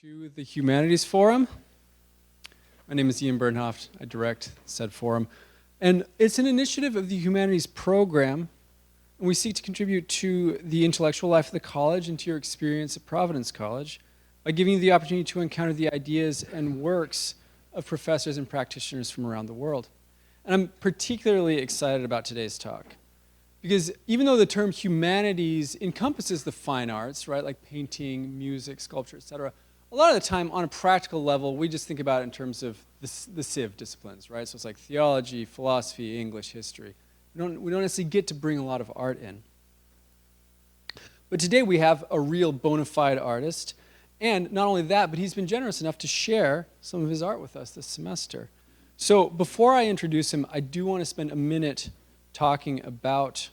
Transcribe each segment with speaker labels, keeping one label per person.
Speaker 1: to the Humanities Forum. My name is Ian Bernhoft. I direct said forum. And it's an initiative of the Humanities program, and we seek to contribute to the intellectual life of the college and to your experience at Providence College by giving you the opportunity to encounter the ideas and works of professors and practitioners from around the world. And I'm particularly excited about today's talk, because even though the term humanities encompasses the fine arts, right, like painting, music, sculpture, etc., a lot of the time on a practical level, we just think about it in terms of the civ disciplines, right? So it's like theology, philosophy, English, history. We don't necessarily get to bring a lot of art in. But today we have a real bona fide artist, and not only that, but he's been generous enough to share some of his art with us this semester. So before I introduce him, I do want to spend a minute talking about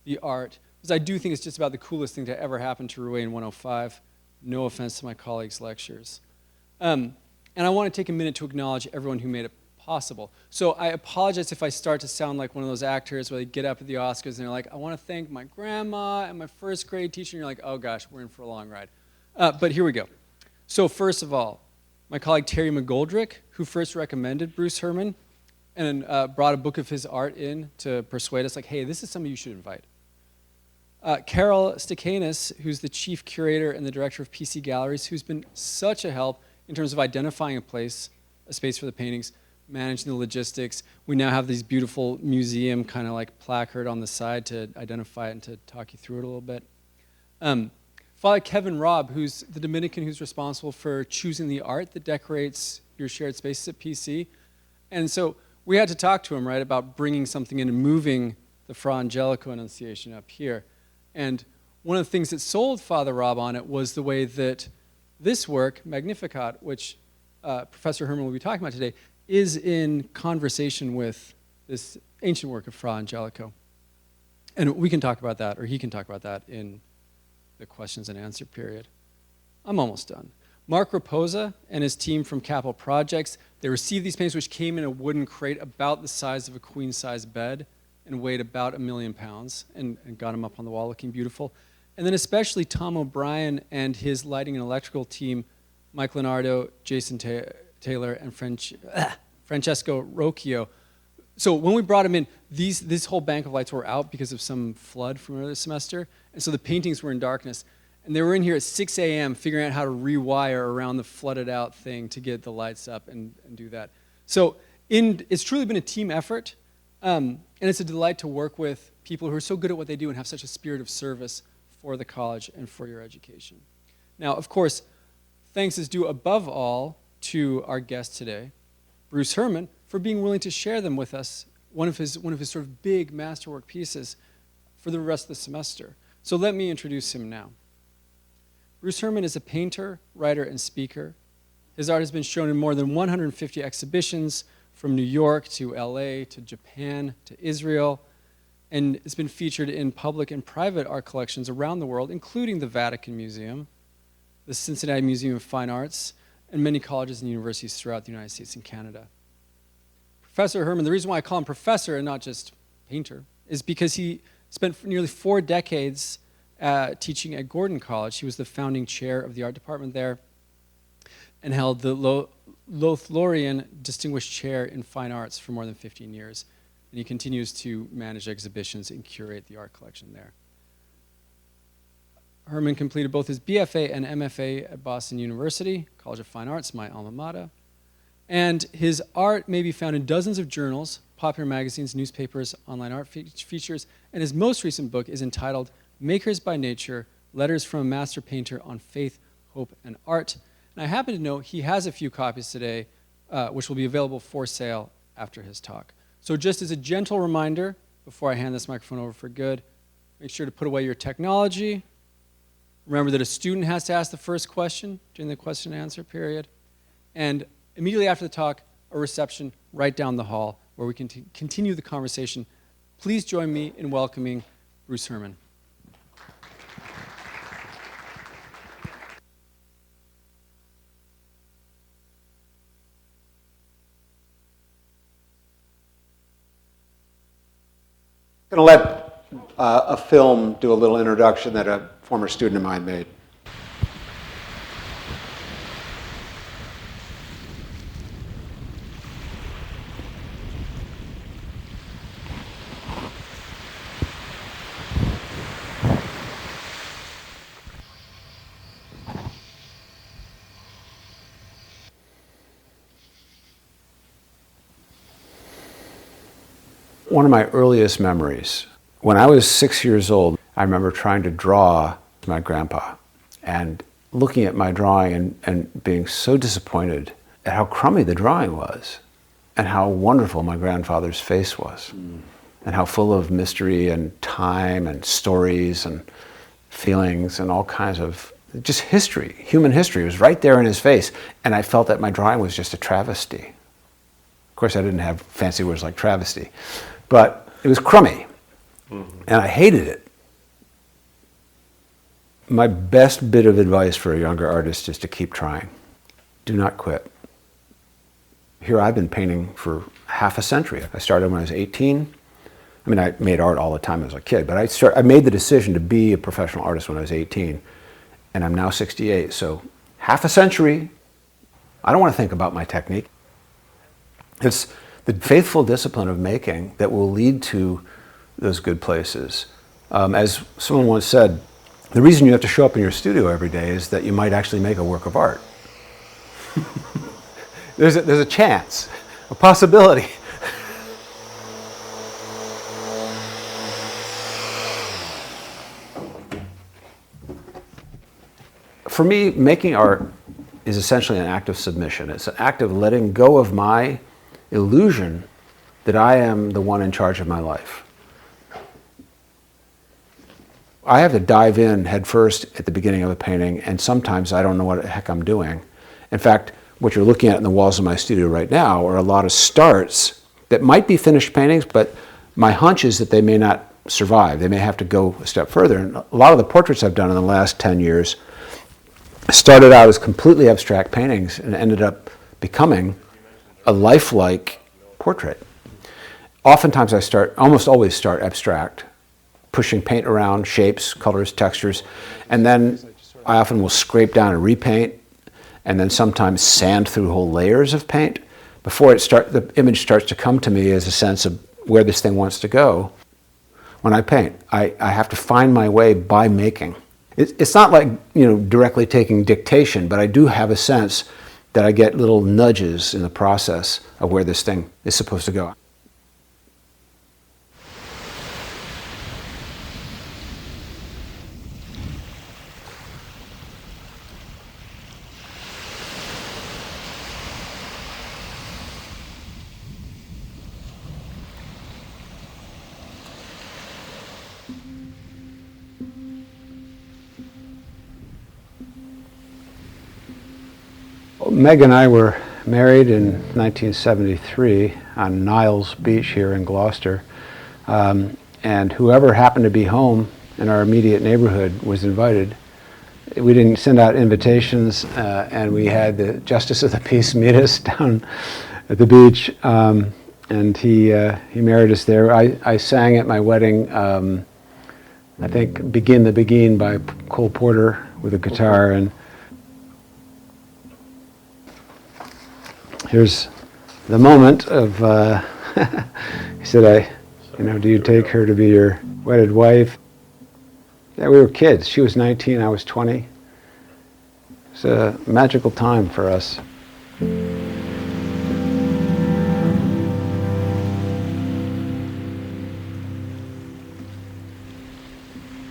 Speaker 1: the art, because I do think it's just about the coolest thing to ever happen to Ruane 105. No offense to my colleagues' lectures. And I want to take a minute to acknowledge everyone who made it possible. So I apologize if I start to sound like one of those actors where they get up at the Oscars and they're like, I want to thank my grandma and my first grade teacher, and you're like, oh gosh, we're in for a long ride. But here we go. So first of all, my colleague Terry McGoldrick, who first recommended Bruce Herman and brought a book of his art in to persuade us, like, hey, this is somebody you should invite. Carol Stakanis, who's the chief curator and the director of PC Galleries, who's been such a help in terms of identifying a space for the paintings, managing the logistics. We now have these beautiful museum kind of like placard on the side to identify it and to talk you through it a little bit. Father Kevin Robb, who's the Dominican who's responsible for choosing the art that decorates your shared spaces at PC. And so we had to talk to him, right, about bringing something in and moving the Fra Angelico Annunciation up here. And one of the things that sold Father Robb on it was the way that this work, Magnificat, which Professor Herman will be talking about today, is in conversation with this ancient work of Fra Angelico. And we can talk about that, or he can talk about that in the questions and answer period. I'm almost done. Mark Raposa and his team from Capital Projects, they received these paintings which came in a wooden crate about the size of a queen-size bed and weighed about 1 million pounds and got them up on the wall looking beautiful. And then especially Tom O'Brien and his lighting and electrical team, Mike Leonardo, Jason Taylor, and Francesco Rocchio. So when we brought them in, this whole bank of lights were out because of some flood from earlier semester, and so the paintings were in darkness. And they were in here at 6 a.m. figuring out how to rewire around the flooded out thing to get the lights up and do that. So it's truly been a team effort. And it's a delight to work with people who are so good at what they do and have such a spirit of service for the college and for your education. Now, of course, thanks is due above all to our guest today, Bruce Herman, for being willing to share them with us, one of his sort of big masterwork pieces for the rest of the semester. So let me introduce him now. Bruce Herman is a painter, writer, and speaker. His art has been shown in more than 150 exhibitions, from New York to LA to Japan to Israel, and it's been featured in public and private art collections around the world, including the Vatican Museum, the Cincinnati Museum of Fine Arts, and many colleges and universities throughout the United States and Canada. Professor Herman, the reason why I call him professor and not just painter, is because he spent nearly 4 decades teaching at Gordon College. He was the founding chair of the art department there and held the Lothlorien Distinguished Chair in Fine Arts for more than 15 years. And he continues to manage exhibitions and curate the art collection there. Herman completed both his BFA and MFA at Boston University, College of Fine Arts, my alma mater. And his art may be found in dozens of journals, popular magazines, newspapers, online art features, and his most recent book is entitled Makers by Nature, Letters from a Master Painter on Faith, Hope, and Art. And I happen to know he has a few copies today, which will be available for sale after his talk. So just as a gentle reminder, before I hand this microphone over for good, make sure to put away your technology. Remember that a student has to ask the first question during the question and answer period. And immediately after the talk, a reception right down the hall where we can continue the conversation. Please join me in welcoming Bruce Herman.
Speaker 2: I'm going to let a film do a little introduction that a former student of mine made.
Speaker 3: one of my earliest memories. When I was 6 years old, I remember trying to draw my grandpa and looking at my drawing and being so disappointed at how crummy the drawing was and how wonderful my grandfather's face was and how full of mystery and time and stories and feelings and all kinds of just history, human history was right there in his face, and I felt that my drawing was just a travesty. Of course, I didn't have fancy words like travesty, but it was crummy, and I hated it. My best bit of advice for a younger artist is to keep trying. Do not quit. Here I've been painting for half a century. I started when I was 18. I mean, I made art all the time as a kid, but I made the decision to be a professional artist when I was 18, and I'm now 68, so half a century. I don't want to think about my technique. It's the faithful discipline of making that will lead to those good places. As someone once said, the reason you have to show up in your studio every day is that you might actually make a work of art. There's a chance, a possibility. For me, making art is essentially an act of submission. It's an act of letting go of my illusion that I am the one in charge of my life. I have to dive in head first at the beginning of a painting, and sometimes I don't know what the heck I'm doing. In fact, what you're looking at in the walls of my studio right now are a lot of starts that might be finished paintings, but my hunch is that they may not survive. They may have to go a step further. And a lot of the portraits I've done in the last 10 years started out as completely abstract paintings and ended up becoming a lifelike portrait. Oftentimes almost always start abstract, pushing paint around, shapes, colors, textures, and then I often will scrape down and repaint, and then sometimes sand through whole layers of paint before the image starts to come to me as a sense of where this thing wants to go. When I paint, I have to find my way by making. It's not like, directly taking dictation, but I do have a sense that I get little nudges in the process of where this thing is supposed to go. Meg and I were married in 1973 on Niles Beach here in Gloucester, and whoever happened to be home in our immediate neighborhood was invited. We didn't send out invitations, and we had the Justice of the Peace meet us down at the beach, and he married us there. I sang at my wedding, I think Begin the Begin by Cole Porter with a guitar, and here's the moment of, he said, do you take her to be your wedded wife? Yeah, we were kids. She was 19, I was 20. It's a magical time for us.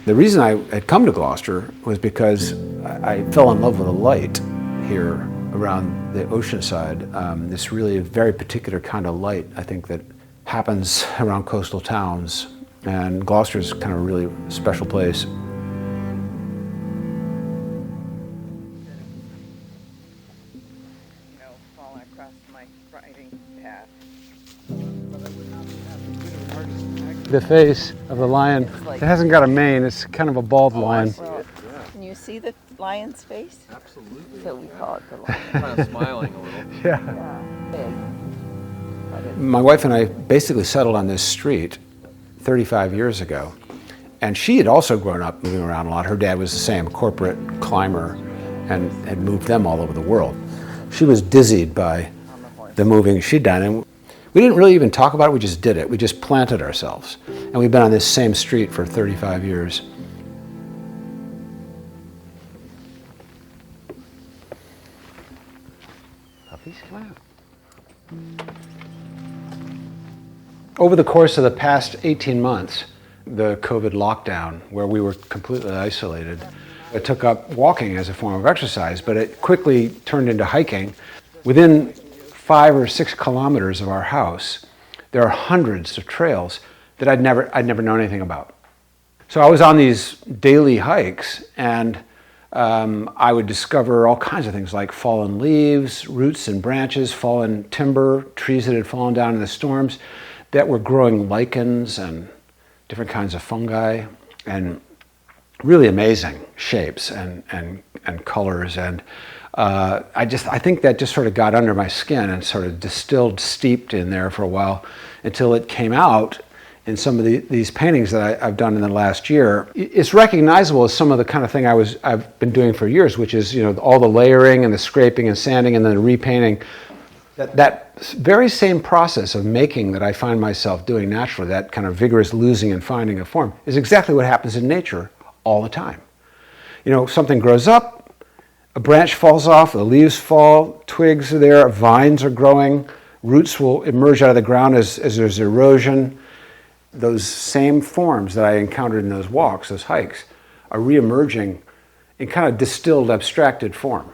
Speaker 3: The reason I had come to Gloucester was because I fell in love with the light here around the ocean side. This really very particular kind of light, I think, that happens around coastal towns, and Gloucester's kind of a really special place.
Speaker 4: Falling across my riding path.
Speaker 3: The face of the lion, it hasn't got a mane, it's kind of a bald lion.
Speaker 4: Well, can you see the lion's face?
Speaker 5: Absolutely.
Speaker 4: So we call it the lion.
Speaker 5: Kind of smiling a little.
Speaker 3: Yeah.
Speaker 4: Yeah, big. But it's
Speaker 3: My wife and I basically settled on this street 35 years ago, and she had also grown up moving around a lot. Her dad was the same, corporate climber, and had moved them all over the world. She was dizzied by the moving she'd done, and we didn't really even talk about it, we just did it. We just planted ourselves, and we've been on this same street for 35 years. Puppies, come out. Over the course of the past 18 months, the COVID lockdown, where we were completely isolated, it took up walking as a form of exercise, but it quickly turned into hiking. Within 5 or 6 kilometers of our house, there are hundreds of trails that I'd never known anything about. So I was on these daily hikes, and I would discover all kinds of things like fallen leaves, roots and branches, fallen timber, trees that had fallen down in the storms that were growing lichens and different kinds of fungi, and really amazing shapes and colors. And I think that just sort of got under my skin and sort of steeped in there for a while until it came out in some of these paintings that I've done in the last year. It's recognizable as some of the kind of thing I've been doing for years, which is, all the layering and the scraping and sanding and then the repainting. That very same process of making that I find myself doing naturally, that kind of vigorous losing and finding of form, is exactly what happens in nature all the time. Something grows up, a branch falls off, the leaves fall, twigs are there, vines are growing, roots will emerge out of the ground as there's erosion. Those same forms that I encountered in those walks, those hikes, are reemerging in kind of distilled, abstracted form.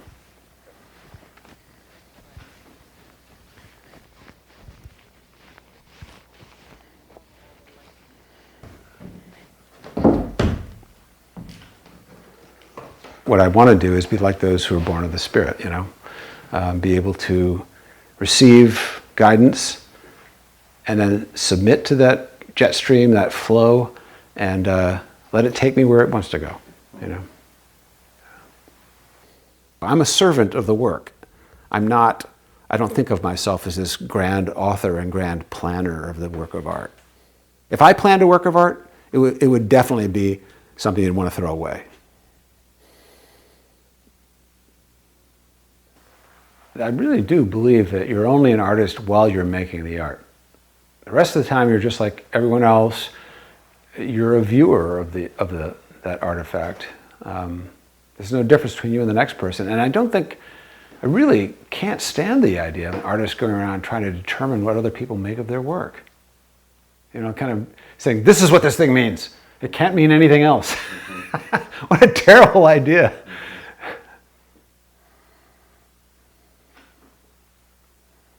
Speaker 3: What I want to do is be like those who are born of the Spirit, be able to receive guidance and then submit to that jet stream, that flow, and let it take me where it wants to go, I'm a servant of the work. I don't think of myself as this grand author and grand planner of the work of art. If I planned a work of art, it would definitely be something you'd want to throw away. I really do believe that you're only an artist while you're making the art. The rest of the time, you're just like everyone else. You're a viewer of that artifact. There's no difference between you and the next person. And I really can't stand the idea of an artist going around trying to determine what other people make of their work. Kind of saying, this is what this thing means. It can't mean anything else. What a terrible idea.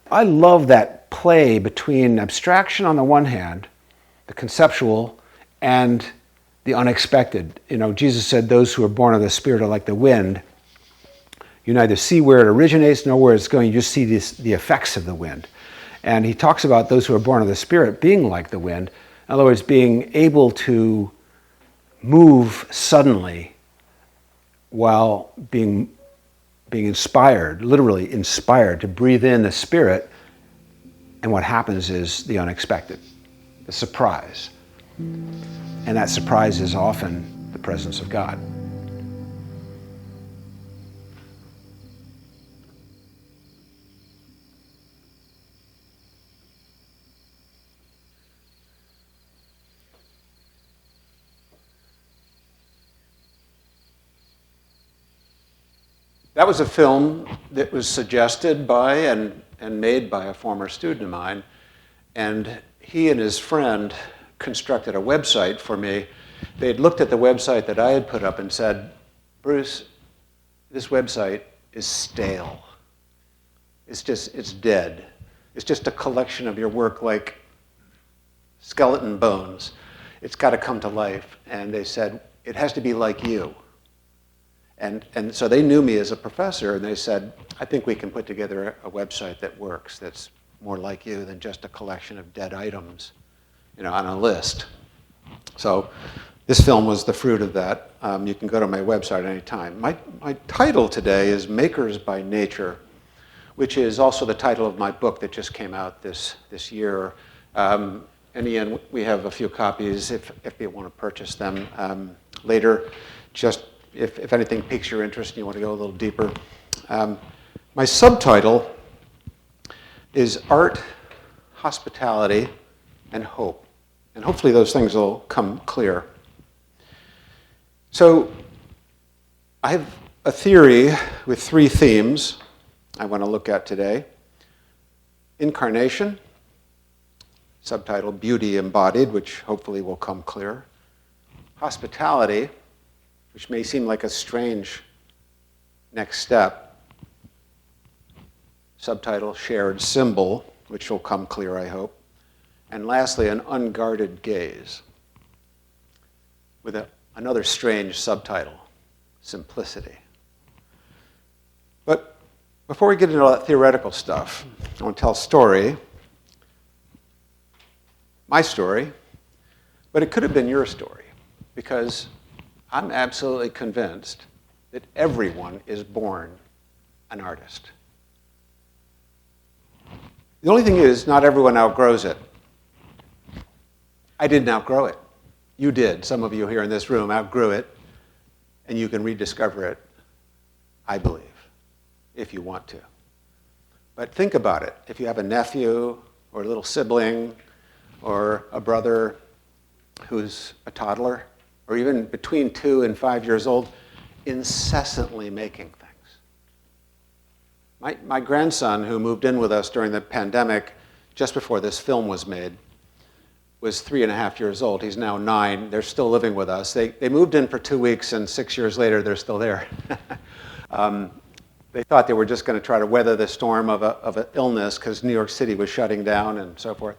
Speaker 3: I love that play between abstraction on the one hand, the conceptual, and the unexpected. Jesus said those who are born of the Spirit are like the wind. You neither see where it originates nor where it's going. You just see the effects of the wind. And he talks about those who are born of the Spirit being like the wind. In other words, being able to move suddenly while being inspired, literally inspired, to breathe in the Spirit, and what happens is the unexpected, the surprise. And that surprise is often the presence of God. That was a film that was suggested by and made by a former student of mine. And he and his friend constructed a website for me. They had looked at the website that I had put up and said, Bruce, this website is stale. It's dead. It's just a collection of your work like skeleton bones. It's got to come to life. And they said, it has to be like you. And so they knew me as a professor, and they said, I think we can put together a website that works, that's more like you than just a collection of dead items, on a list. So this film was the fruit of that. You can go to my website anytime. My title today is Makers by Nature, which is also the title of my book that just came out this year. And Ian, we have a few copies if you want to purchase them later. Just if anything piques your interest and you want to go a little deeper. My subtitle is Art, Hospitality, and Hope. And hopefully those things will come clear. So I have a theory with 3 themes I want to look at today. Incarnation,
Speaker 2: subtitle Beauty Embodied, which hopefully will come clear. Hospitality, which may seem like a strange next step. Subtitle Shared Symbol, which will come clear, I hope. And lastly, An Unguarded Gaze, with another strange subtitle, Simplicity. But before we get into all that theoretical stuff, I want to tell a story, my story, but it could have been your story, because I'm absolutely convinced that everyone is born an artist. The only thing is, not everyone outgrows it. I didn't outgrow it. You did. Some of you here in this room outgrew it, and you can rediscover it, I believe, if you want to. But think about it. If you have a nephew or a little sibling or a brother who's a toddler, or even between 2 and 5 years old, incessantly making things. My grandson, who moved in with us during the pandemic, just before this film was made, was 3.5 years old. He's now 9. They're still living with us. They moved in for 2 weeks, and 6 years later, they're still there. They thought they were just going to try to weather the storm of an illness because New York City was shutting down and so forth.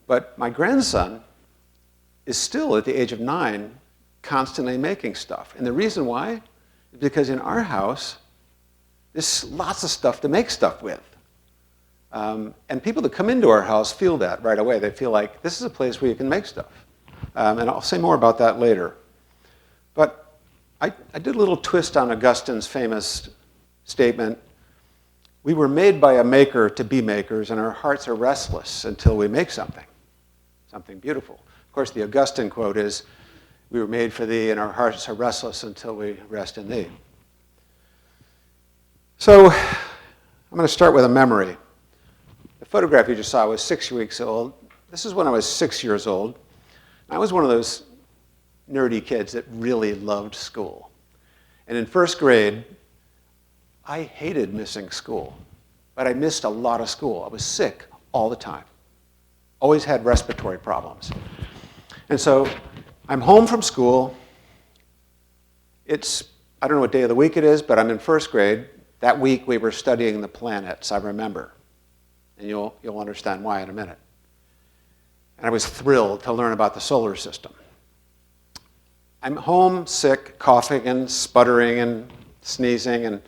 Speaker 2: But my grandson is still, at the age of 9, constantly making stuff. And the reason why is because in our house, there's lots of stuff to make stuff with. And people that come into our house feel that right away. They feel like this is a place where you can make stuff. And I'll say more about that later. But I did a little twist on Augustine's famous statement. We were made by a maker to be makers, and our hearts are restless until we make something beautiful. Of course, the Augustine quote is, we were made for thee, and our hearts are restless until we rest in thee. So I'm going to start with a memory. The photograph you just saw was 6 weeks old. This is when I was 6 years old. I was one of those nerdy kids that really loved school. And in first grade, I hated missing school. But I missed a lot of school. I was sick all the time. Always had respiratory problems. And so I'm home from school. I don't know what day of the week it is, but I'm in first grade. That week we were studying the planets, I remember. And you'll understand why in a minute. And I was thrilled to learn about the solar system. I'm home sick, coughing and sputtering and sneezing, and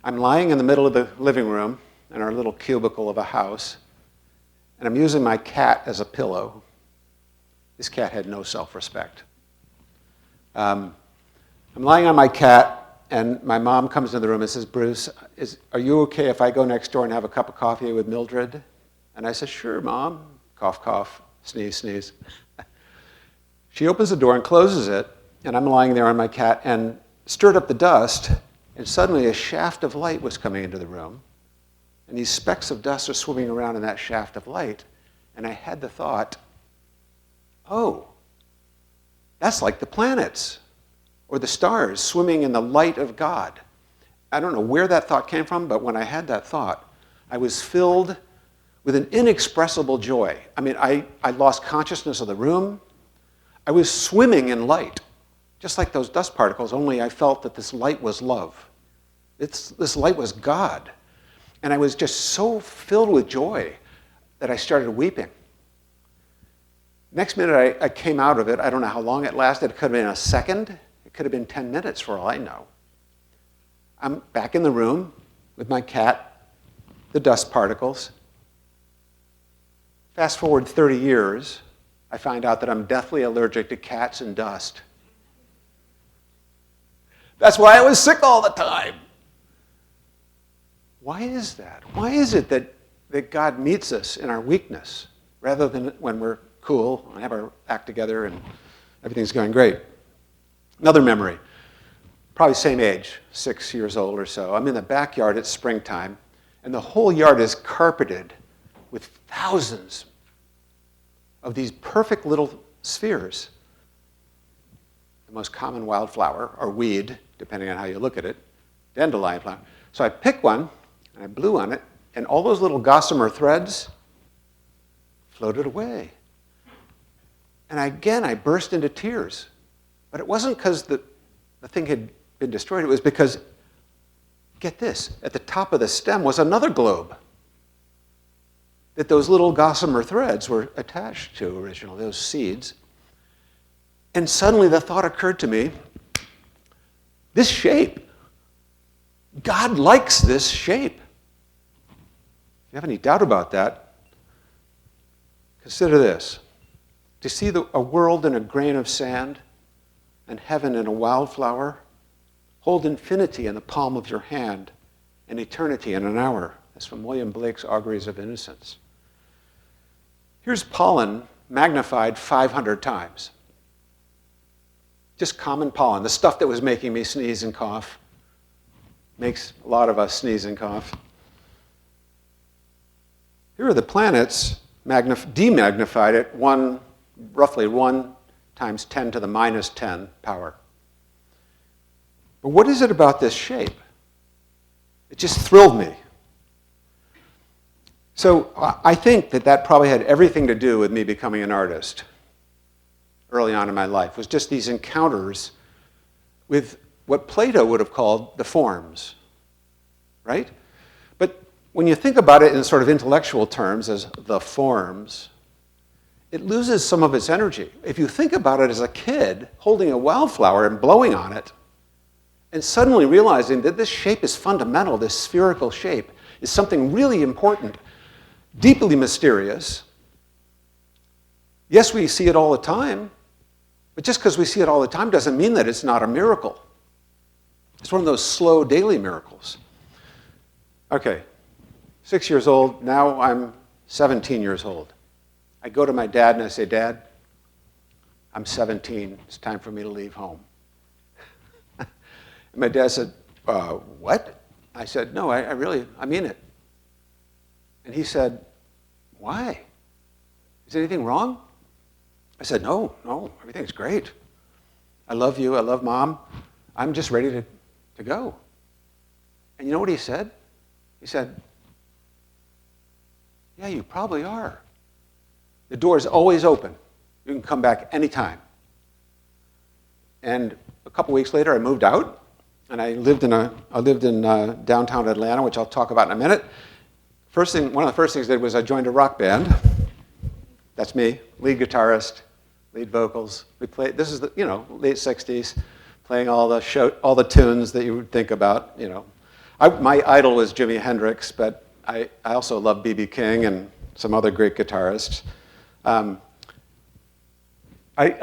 Speaker 2: I'm lying in the middle of the living room in our little cubicle of a house, and I'm using my cat as a pillow. This cat had no self-respect. I'm lying on my cat, and my mom comes into the room and says, Bruce, are you okay if I go next door and have a cup of coffee with Mildred? And I said, sure, Mom. Cough, cough, sneeze, sneeze. She opens the door and closes it, and I'm lying there on my cat and stirred up the dust, and suddenly a shaft of light was coming into the room, and these specks of dust are swimming around in that shaft of light, and I had the thought, oh, that's like the planets or the stars swimming in the light of God. I don't know where that thought came from, but when I had that thought, I was filled with an inexpressible joy. I mean, I lost consciousness of the room. I was swimming in light, just like those dust particles, only I felt that this light was love. This light was God. And I was just so filled with joy that I started weeping. Next minute, I came out of it. I don't know how long it lasted. It could have been a second. It could have been 10 minutes for all I know. I'm back in the room with my cat, the dust particles. Fast forward 30 years, I find out that I'm deathly allergic to cats and dust. That's why I was sick all the time. Why is that? Why is it that God meets us in our weakness rather than when we're cool and have our act together and everything's going great? Another memory, probably same age, 6 years old or so. I'm in the backyard, it's springtime, and the whole yard is carpeted with thousands of these perfect little spheres. The most common wildflower, or weed, depending on how you look at it, dandelion flower. So I pick one, and I blew on it, and all those little gossamer threads floated away. And again, I burst into tears. But it wasn't because the thing had been destroyed. It was because, get this, at the top of the stem was another globe that those little gossamer threads were attached to originally, those seeds. And suddenly the thought occurred to me, this shape, God likes this shape. If you have any doubt about that, consider this. To see a world in a grain of sand and heaven in a wildflower, hold infinity in the palm of your hand and eternity in an hour. That's from William Blake's Auguries of Innocence. Here's pollen magnified 500 times. Just common pollen, the stuff that was making me sneeze and cough. Makes a lot of us sneeze and cough. Here are the planets demagnified at roughly 1 times 10 to the minus 10 power. But what is it about this shape? It just thrilled me. So I think that probably had everything to do with me becoming an artist early on in my life, was just these encounters with what Plato would have called the forms, right? But when you think about it in sort of intellectual terms as the forms, it loses some of its energy. If you think about it as a kid holding a wildflower and blowing on it, and suddenly realizing that this shape is fundamental, this spherical shape, is something really important, deeply mysterious. Yes, we see it all the time, but just because we see it all the time doesn't mean that it's not a miracle. It's one of those slow daily miracles. Okay, 6 years old, now I'm 17 years old. I go to my dad and I say, Dad, I'm 17, it's time for me to leave home. And my dad said, what? I said, no, I mean it. And he said, why? Is anything wrong? I said, no, everything's great. I love you, I love Mom. I'm just ready to go. And you know what he said? He said, yeah, you probably are. The door is always open. You can come back anytime. And a couple weeks later, I moved out, and I lived in downtown Atlanta, which I'll talk about in a minute. One of the first things I did was I joined a rock band. That's me, lead guitarist, lead vocals. We played. This is the late '60s, playing all the tunes that you would think about. My idol was Jimi Hendrix, but I also love B.B. King and some other great guitarists. I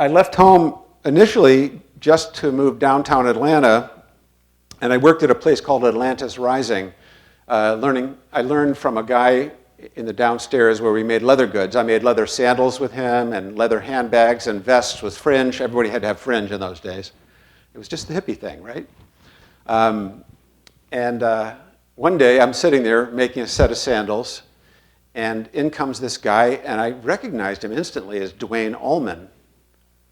Speaker 2: left home initially just to move downtown Atlanta, and I worked at a place called Atlantis Rising. I learned from a guy in the downstairs where we made leather goods. I made leather sandals with him and leather handbags and vests with fringe. Everybody had to have fringe in those days. It was just the hippie thing, right? One day I'm sitting there making a set of sandals, and in comes this guy, and I recognized him instantly as Duane Allman,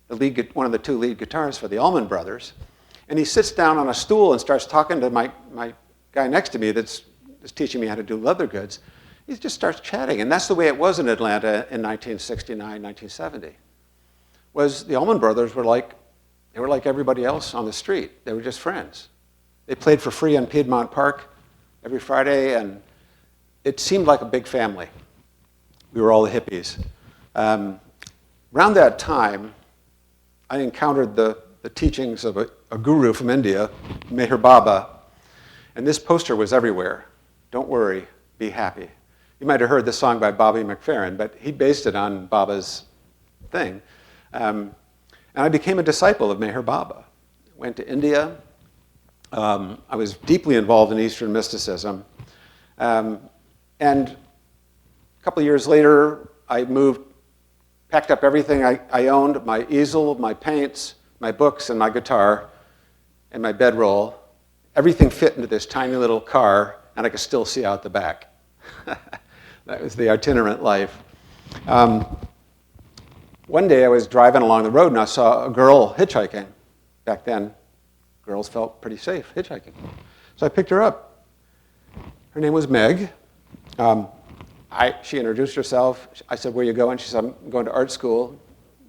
Speaker 2: one of the two lead guitarists for the Allman Brothers. And he sits down on a stool and starts talking to my guy next to me that's teaching me how to do leather goods. He just starts chatting, and that's the way it was in Atlanta in 1969, 1970. Was the Allman Brothers were like everybody else on the street. They were just friends. They played for free on Piedmont Park every Friday, and it seemed like a big family. We were all the hippies. Around that time, I encountered the teachings of a guru from India, Meher Baba, and this poster was everywhere. Don't worry, be happy. You might have heard the song by Bobby McFerrin, but he based it on Baba's thing. And I became a disciple of Meher Baba. Went to India. I was deeply involved in Eastern mysticism. And a couple of years later, I packed up everything I owned, my easel, my paints, my books, and my guitar, and my bedroll. Everything fit into this tiny little car, and I could still see out the back. That was the itinerant life. One day I was driving along the road, and I saw a girl hitchhiking. Back then, girls felt pretty safe hitchhiking. So I picked her up. Her name was Meg. I She introduced herself. I said, where are you going? She said, I'm going to art school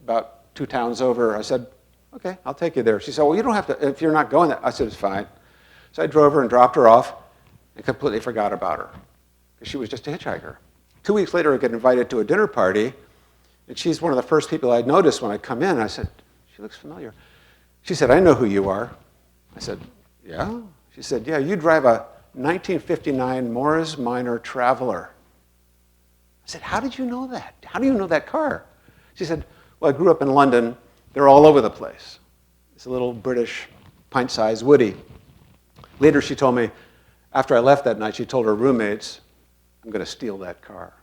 Speaker 2: about 2 towns over. I said, okay, I'll take you there. She said, well, you don't have to, if you're not going there. I said, it's fine. So I drove her and dropped her off and completely forgot about her because she was just a hitchhiker. 2 weeks later, I get invited to a dinner party, and she's one of the first people I'd noticed when I come in. I said, she looks familiar. She said, I know who you are. I said, yeah? She said, yeah, you drive a 1959 Morris Minor Traveler. I said, how did you know that? How do you know that car? She said, well, I grew up in London. They're all over the place. It's a little British pint-sized Woody. Later, she told me, after I left that night, she told her roommates, I'm going to steal that car.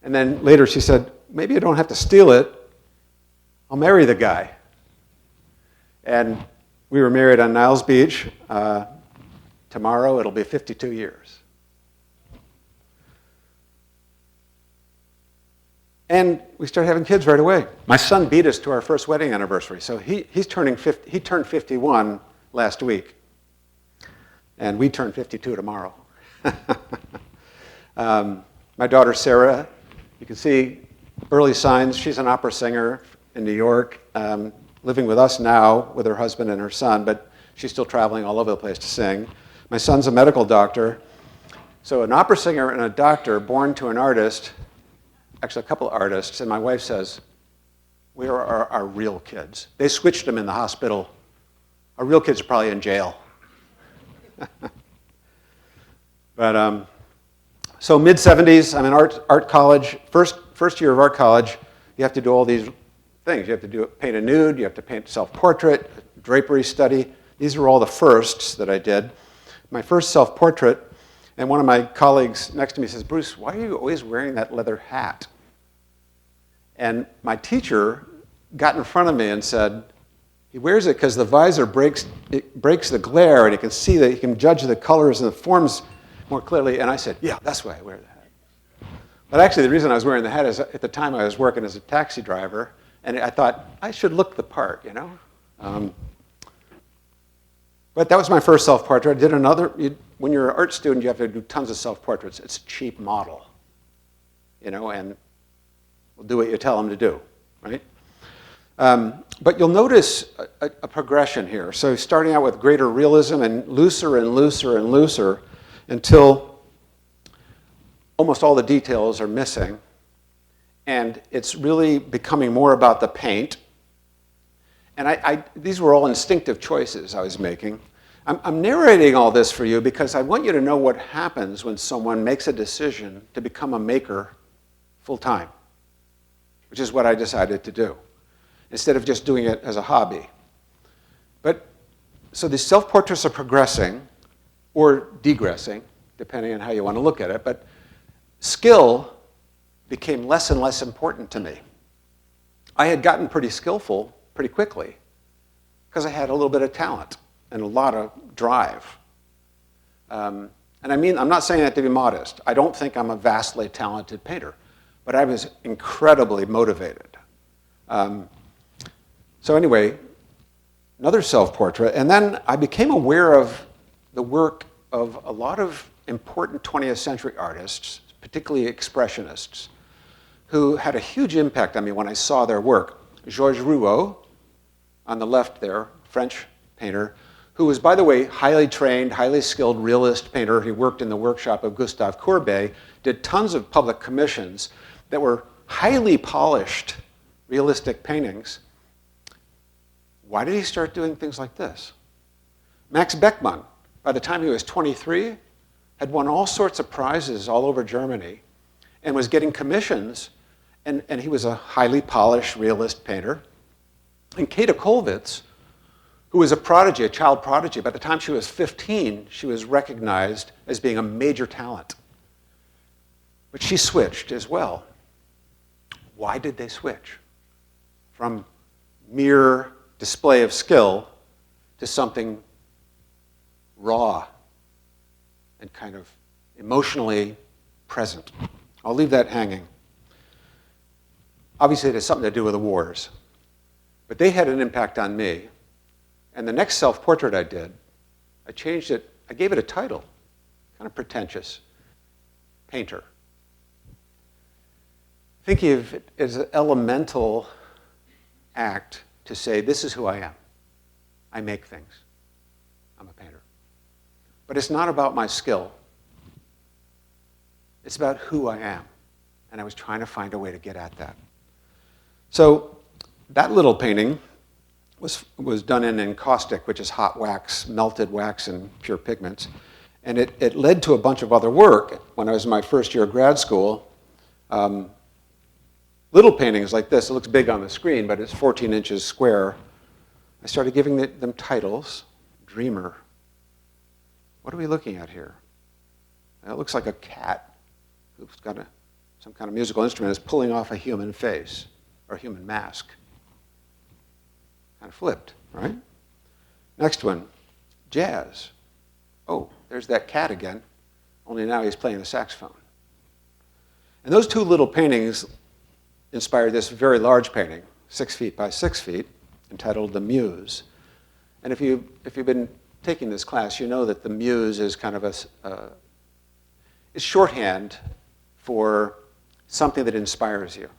Speaker 2: And then later she said, maybe I don't have to steal it. I'll marry the guy. And we were married on Niles Beach. Tomorrow, it'll be 52 years. And we started having kids right away. My son beat us to our first wedding anniversary. So he turned 51 last week. And we turn 52 tomorrow. My daughter, Sarah, you can see early signs. She's an opera singer in New York, living with us now with her husband and her son, but she's still traveling all over the place to sing. My son's a medical doctor. So an opera singer and a doctor born to an artist, actually a couple of artists, and my wife says, where are our real kids? They switched them in the hospital. Our real kids are probably in jail. But so mid-70s, I'm in art college. First year of art college, you have to do all these things. You have to paint a nude, you have to paint self-portrait, drapery study. These are all the firsts that I did. My first self-portrait, and one of my colleagues next to me says, Bruce, why are you always wearing that leather hat? And my teacher got in front of me and said, he wears it because the visor breaks the glare, and he can see that he can judge the colors and the forms more clearly. And I said, yeah, that's why I wear the hat. But actually, the reason I was wearing the hat is at the time I was working as a taxi driver, and I thought I should look the part, you know. But that was my first self-portrait. I did another. When you're an art student, you have to do tons of self-portraits. It's a cheap model, you know, and we'll do what you tell them to do, right? But you'll notice a progression here. So starting out with greater realism and looser and looser and looser until almost all the details are missing. And it's really becoming more about the paint. And these were all instinctive choices I was making. I'm narrating all this for you because I want you to know what happens when someone makes a decision to become a maker full-time, which is what I decided to do, instead of just doing it as a hobby. But so these self-portraits are progressing or degressing, depending on how you want to look at it. But skill became less and less important to me. I had gotten pretty skillful pretty quickly because I had a little bit of talent and a lot of drive. And I mean, I'm not saying that to be modest. I don't think I'm a vastly talented painter, but I was incredibly motivated. So anyway, another self-portrait. And then I became aware of the work of a lot of important 20th century artists, particularly expressionists, who had a huge impact on me when I saw their work. Georges Rouault, on the left there, French painter, who was, by the way, highly trained, highly skilled realist painter. He worked in the workshop of Gustave Courbet, did tons of public commissions that were highly polished, realistic paintings. Why did he start doing things like this? Max Beckmann, by the time he was 23, had won all sorts of prizes all over Germany and was getting commissions, and he was a highly polished realist painter. And Kata Kollwitz, who was a prodigy, a child prodigy, by the time she was 15, she was recognized as being a major talent. But she switched as well. Why did they switch? From mere display of skill to something raw and kind of emotionally present. I'll leave that hanging. Obviously, it has something to do with the wars. But they had an impact on me. And the next self-portrait I did, I changed it, I gave it a title, kind of pretentious, Painter. thinking of it as an elemental act to say, this is who I am. I make things. I'm a painter. But it's not about my skill. It's about who I am. And I was trying to find a way to get at that. So that little painting was done in encaustic, which is hot wax, melted wax and pure pigments. And it led to a bunch of other work. When I was in my first year of grad school, little paintings like this, it looks big on the screen, but it's 14 inches square. I started giving them titles. Dreamer. What are we looking at here? It looks like a cat who's got some kind of musical instrument is pulling off a human face or a human mask. Kind of flipped, right? Next one, jazz. Oh, there's that cat again, only now he's playing the saxophone. And those two little paintings inspired this very large painting, 6 feet by 6 feet, entitled The Muse. And if you've been taking this class, you know that the muse is kind of is shorthand for something that inspires you.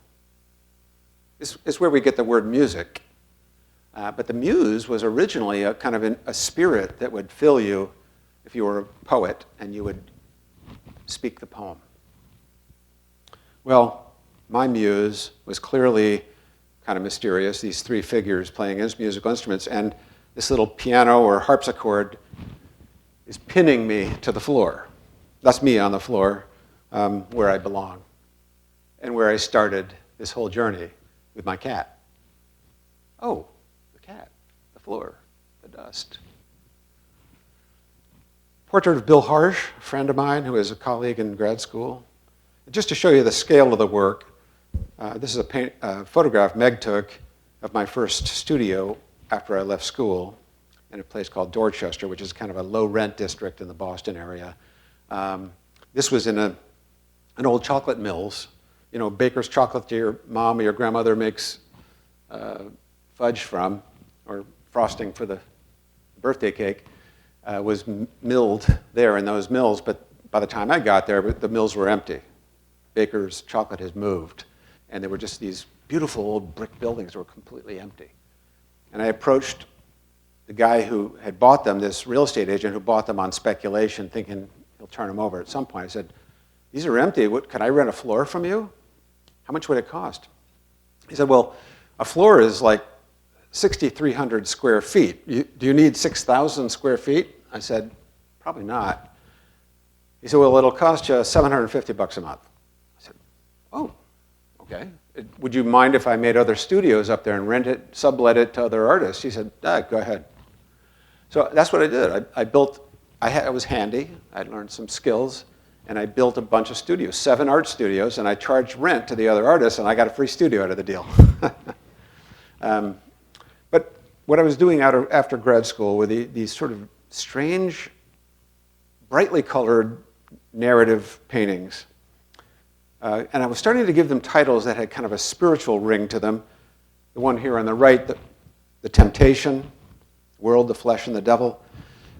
Speaker 2: It's where we get the word music. But the muse was originally a kind of a spirit that would fill you if you were a poet and you would speak the poem. Well, my muse was clearly kind of mysterious, these three figures playing musical instruments, and this little piano or harpsichord is pinning me to the floor. That's me on the floor, where I belong, and where I started this whole journey with my cat. Oh, the cat, the floor, the dust. Portrait of Bill Harsh, a friend of mine who is a colleague in grad school. Just to show you the scale of the work, this is a photograph Meg took of my first studio after I left school in a place called Dorchester, which is kind of a low-rent district in the Boston area. This was in an old chocolate mills. You know, baker's chocolate your mom or your grandmother makes fudge from, or frosting for the birthday cake, was milled there in those mills. But by the time I got there, the mills were empty. Baker's chocolate has moved. And there were just these beautiful old brick buildings that were completely empty. And I approached the guy who had bought them, this real estate agent who bought them on speculation, thinking he'll turn them over at some point. I said, these are empty. Could I rent a floor from you? How much would it cost? He said, well, a floor is like 6,300 square feet. Do you need 6,000 square feet? I said, probably not. He said, well, it'll cost you $750 a month. I said, oh, okay. Would you mind if I made other studios up there and rent it, sublet it to other artists? He said, go ahead. So that's what I did. I was handy. I learned some skills, and I built a bunch of studios, 7 art studios, and I charged rent to the other artists, and I got a free studio out of the deal. But what I was doing after grad school were these sort of strange, brightly colored narrative paintings. And I was starting to give them titles that had kind of a spiritual ring to them. The one here on the right, the Temptation, World, the Flesh, and the Devil.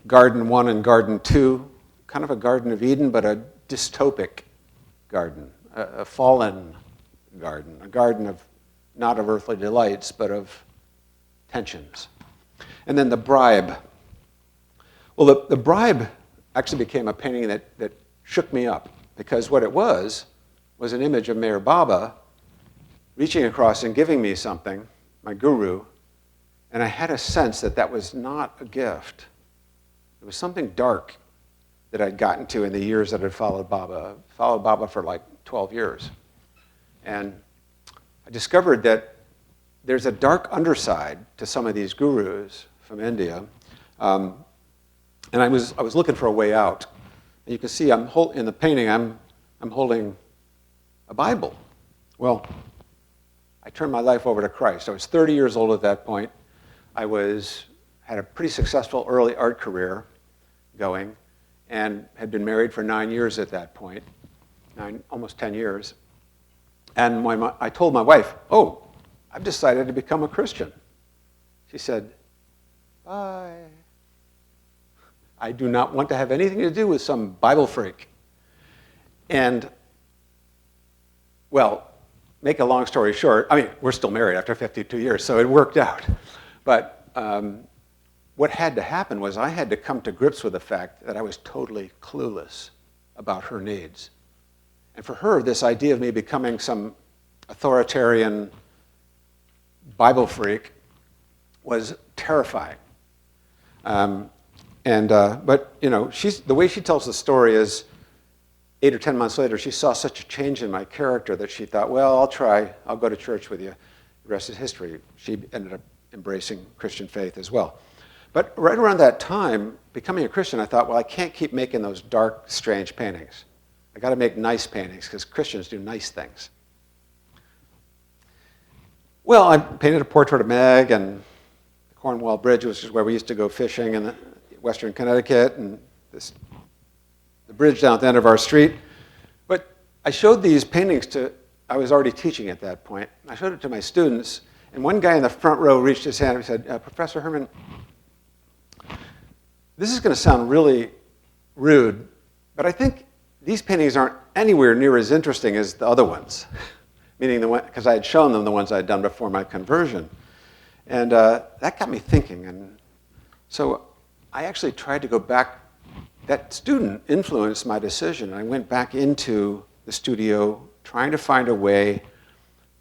Speaker 2: Garden 1 and Garden 2, kind of a Garden of Eden, but a dystopic garden, a fallen garden, a garden of not of earthly delights, but of tensions. And then The Bribe. Well, the Bribe actually became a painting that shook me up, because what it was an image of Mayor Baba reaching across and giving me something, my guru, and I had a sense that was not a gift. It was something dark that I'd gotten to in the years that had followed Baba. Followed Baba for like 12 years. And I discovered that there's a dark underside to some of these gurus from India. And I was looking for a way out. And you can see in the painting, I'm holding a Bible. Well, I turned my life over to Christ. I was 30 years old at that point. I had a pretty successful early art career going, and had been married for 9 years at that point, almost 10 years. And when I told my wife, oh, I've decided to become a Christian. She said, bye. I do not want to have anything to do with some Bible freak. And, well, make a long story short, I mean, we're still married after 52 years, so it worked out. But what had to happen was I had to come to grips with the fact that I was totally clueless about her needs. And for her, this idea of me becoming some authoritarian Bible freak was terrifying. But you know, the way she tells the story is 8 or 10 months later, she saw such a change in my character that she thought, well, I'll go to church with you. The rest is history. She ended up embracing Christian faith as well. But right around that time, becoming a Christian, I thought, well, I can't keep making those dark, strange paintings. I got to make nice paintings because Christians do nice things. Well, I painted a portrait of Meg and the Cornwall Bridge, which is where we used to go fishing in western Connecticut, and the bridge down at the end of our street. But I showed these paintings I was already teaching at that point. I showed it to my students, and one guy in the front row reached his hand and said, Professor Herman, this is going to sound really rude, but I think these paintings aren't anywhere near as interesting as the other ones, meaning because I had shown them the ones I had done before my conversion. And that got me thinking. And so I actually tried to go back. That student influenced my decision. I went back into the studio trying to find a way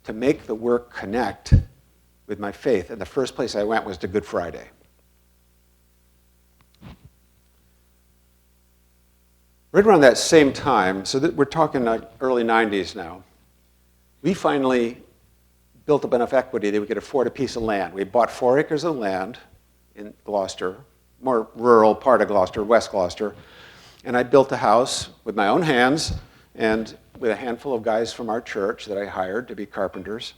Speaker 2: to make the work connect with my faith. And the first place I went was to Good Friday. Right around that same time, so that we're talking like early 90s now, we finally built up enough equity that we could afford a piece of land. We bought 4 acres of land in Gloucester, more rural part of Gloucester, West Gloucester, and I built a house with my own hands and with a handful of guys from our church that I hired to be carpenters.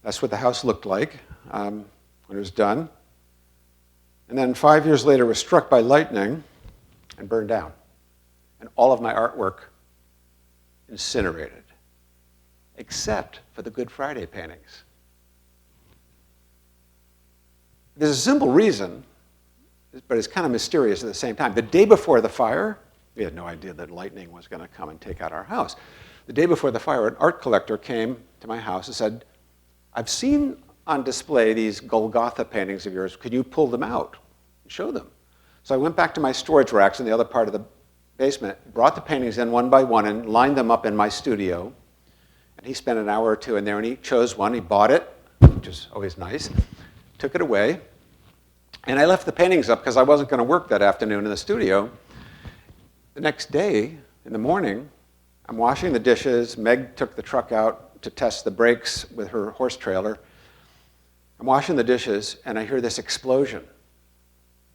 Speaker 2: That's what the house looked like when it was done. And then 5 years later, it was struck by lightning and burned down. And all of my artwork incinerated, except for the Good Friday paintings. There's a simple reason, but it's kind of mysterious at the same time. The day before the fire, we had no idea that lightning was going to come and take out our house. The day before the fire, an art collector came to my house and said, I've seen on display these Golgotha paintings of yours. Could you pull them out and show them? So I went back to my storage racks in the other part of the basement, brought the paintings in one by one and lined them up in my studio. And he spent an hour or two in there and he chose one. He bought it, which is always nice, took it away. And I left the paintings up because I wasn't going to work that afternoon in the studio. The next day, in the morning, I'm washing the dishes. Meg took the truck out to test the brakes with her horse trailer. I'm washing the dishes and I hear this explosion.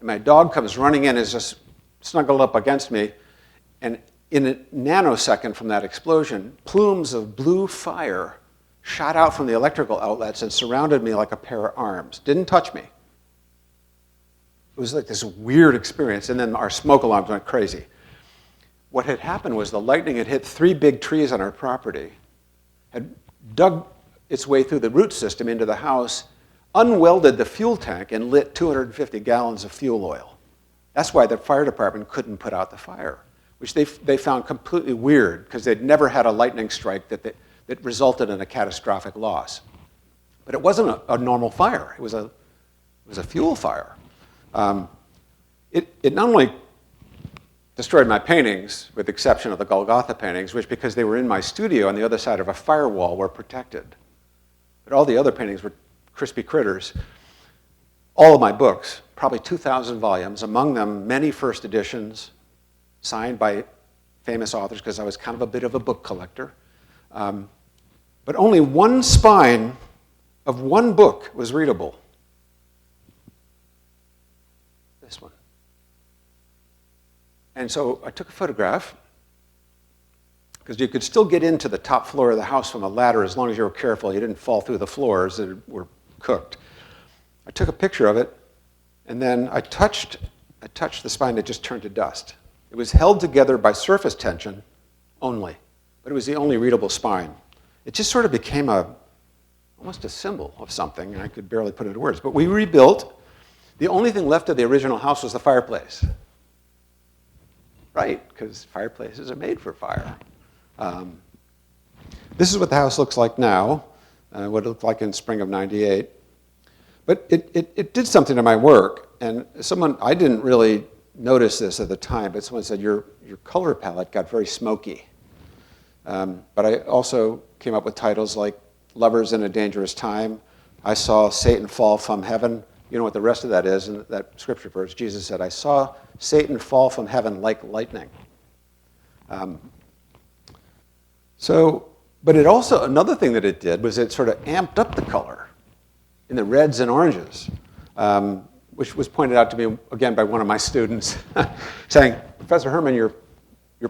Speaker 2: And my dog comes running in, is just snuggled up against me, and in a nanosecond from that explosion, plumes of blue fire shot out from the electrical outlets and surrounded me like a pair of arms. Didn't touch me. It was like this weird experience, and then our smoke alarms went crazy. What had happened was the lightning had hit 3 big trees on our property, had dug its way through the root system into the house, unwelded the fuel tank, and lit 250 gallons of fuel oil. That's why the fire department couldn't put out the fire, which they found completely weird because they'd never had a lightning strike that resulted in a catastrophic loss. But it wasn't a normal fire. It was a fuel fire. It not only destroyed my paintings, with the exception of the Golgotha paintings, which, because they were in my studio on the other side of a firewall, were protected. But all the other paintings were crispy critters. All of my books, probably 2,000 volumes, among them many first editions, signed by famous authors, because I was kind of a bit of a book collector. But only one spine of one book was readable. This one. And so I took a photograph, because you could still get into the top floor of the house from a ladder as long as you were careful. You didn't fall through the floors that were cooked. I took a picture of it, and then I touched the spine that just turned to dust. It was held together by surface tension only, but it was the only readable spine. It just sort of became almost a symbol of something, and I could barely put it into words. But we rebuilt. The only thing left of the original house was the fireplace. Right, because fireplaces are made for fire. This is what the house looks like now, what it looked like in spring of '98. But it did something to my work, and I didn't really notice this at the time, but someone said, your color palette got very smoky. But I also came up with titles like Lovers in a Dangerous Time, I Saw Satan Fall from Heaven. You know what the rest of that is in that scripture verse. Jesus said, I saw Satan fall from heaven like lightning. But it also, another thing that it did was it sort of amped up the color in the reds and oranges, which was pointed out to me, again, by one of my students, saying, Professor Herman, your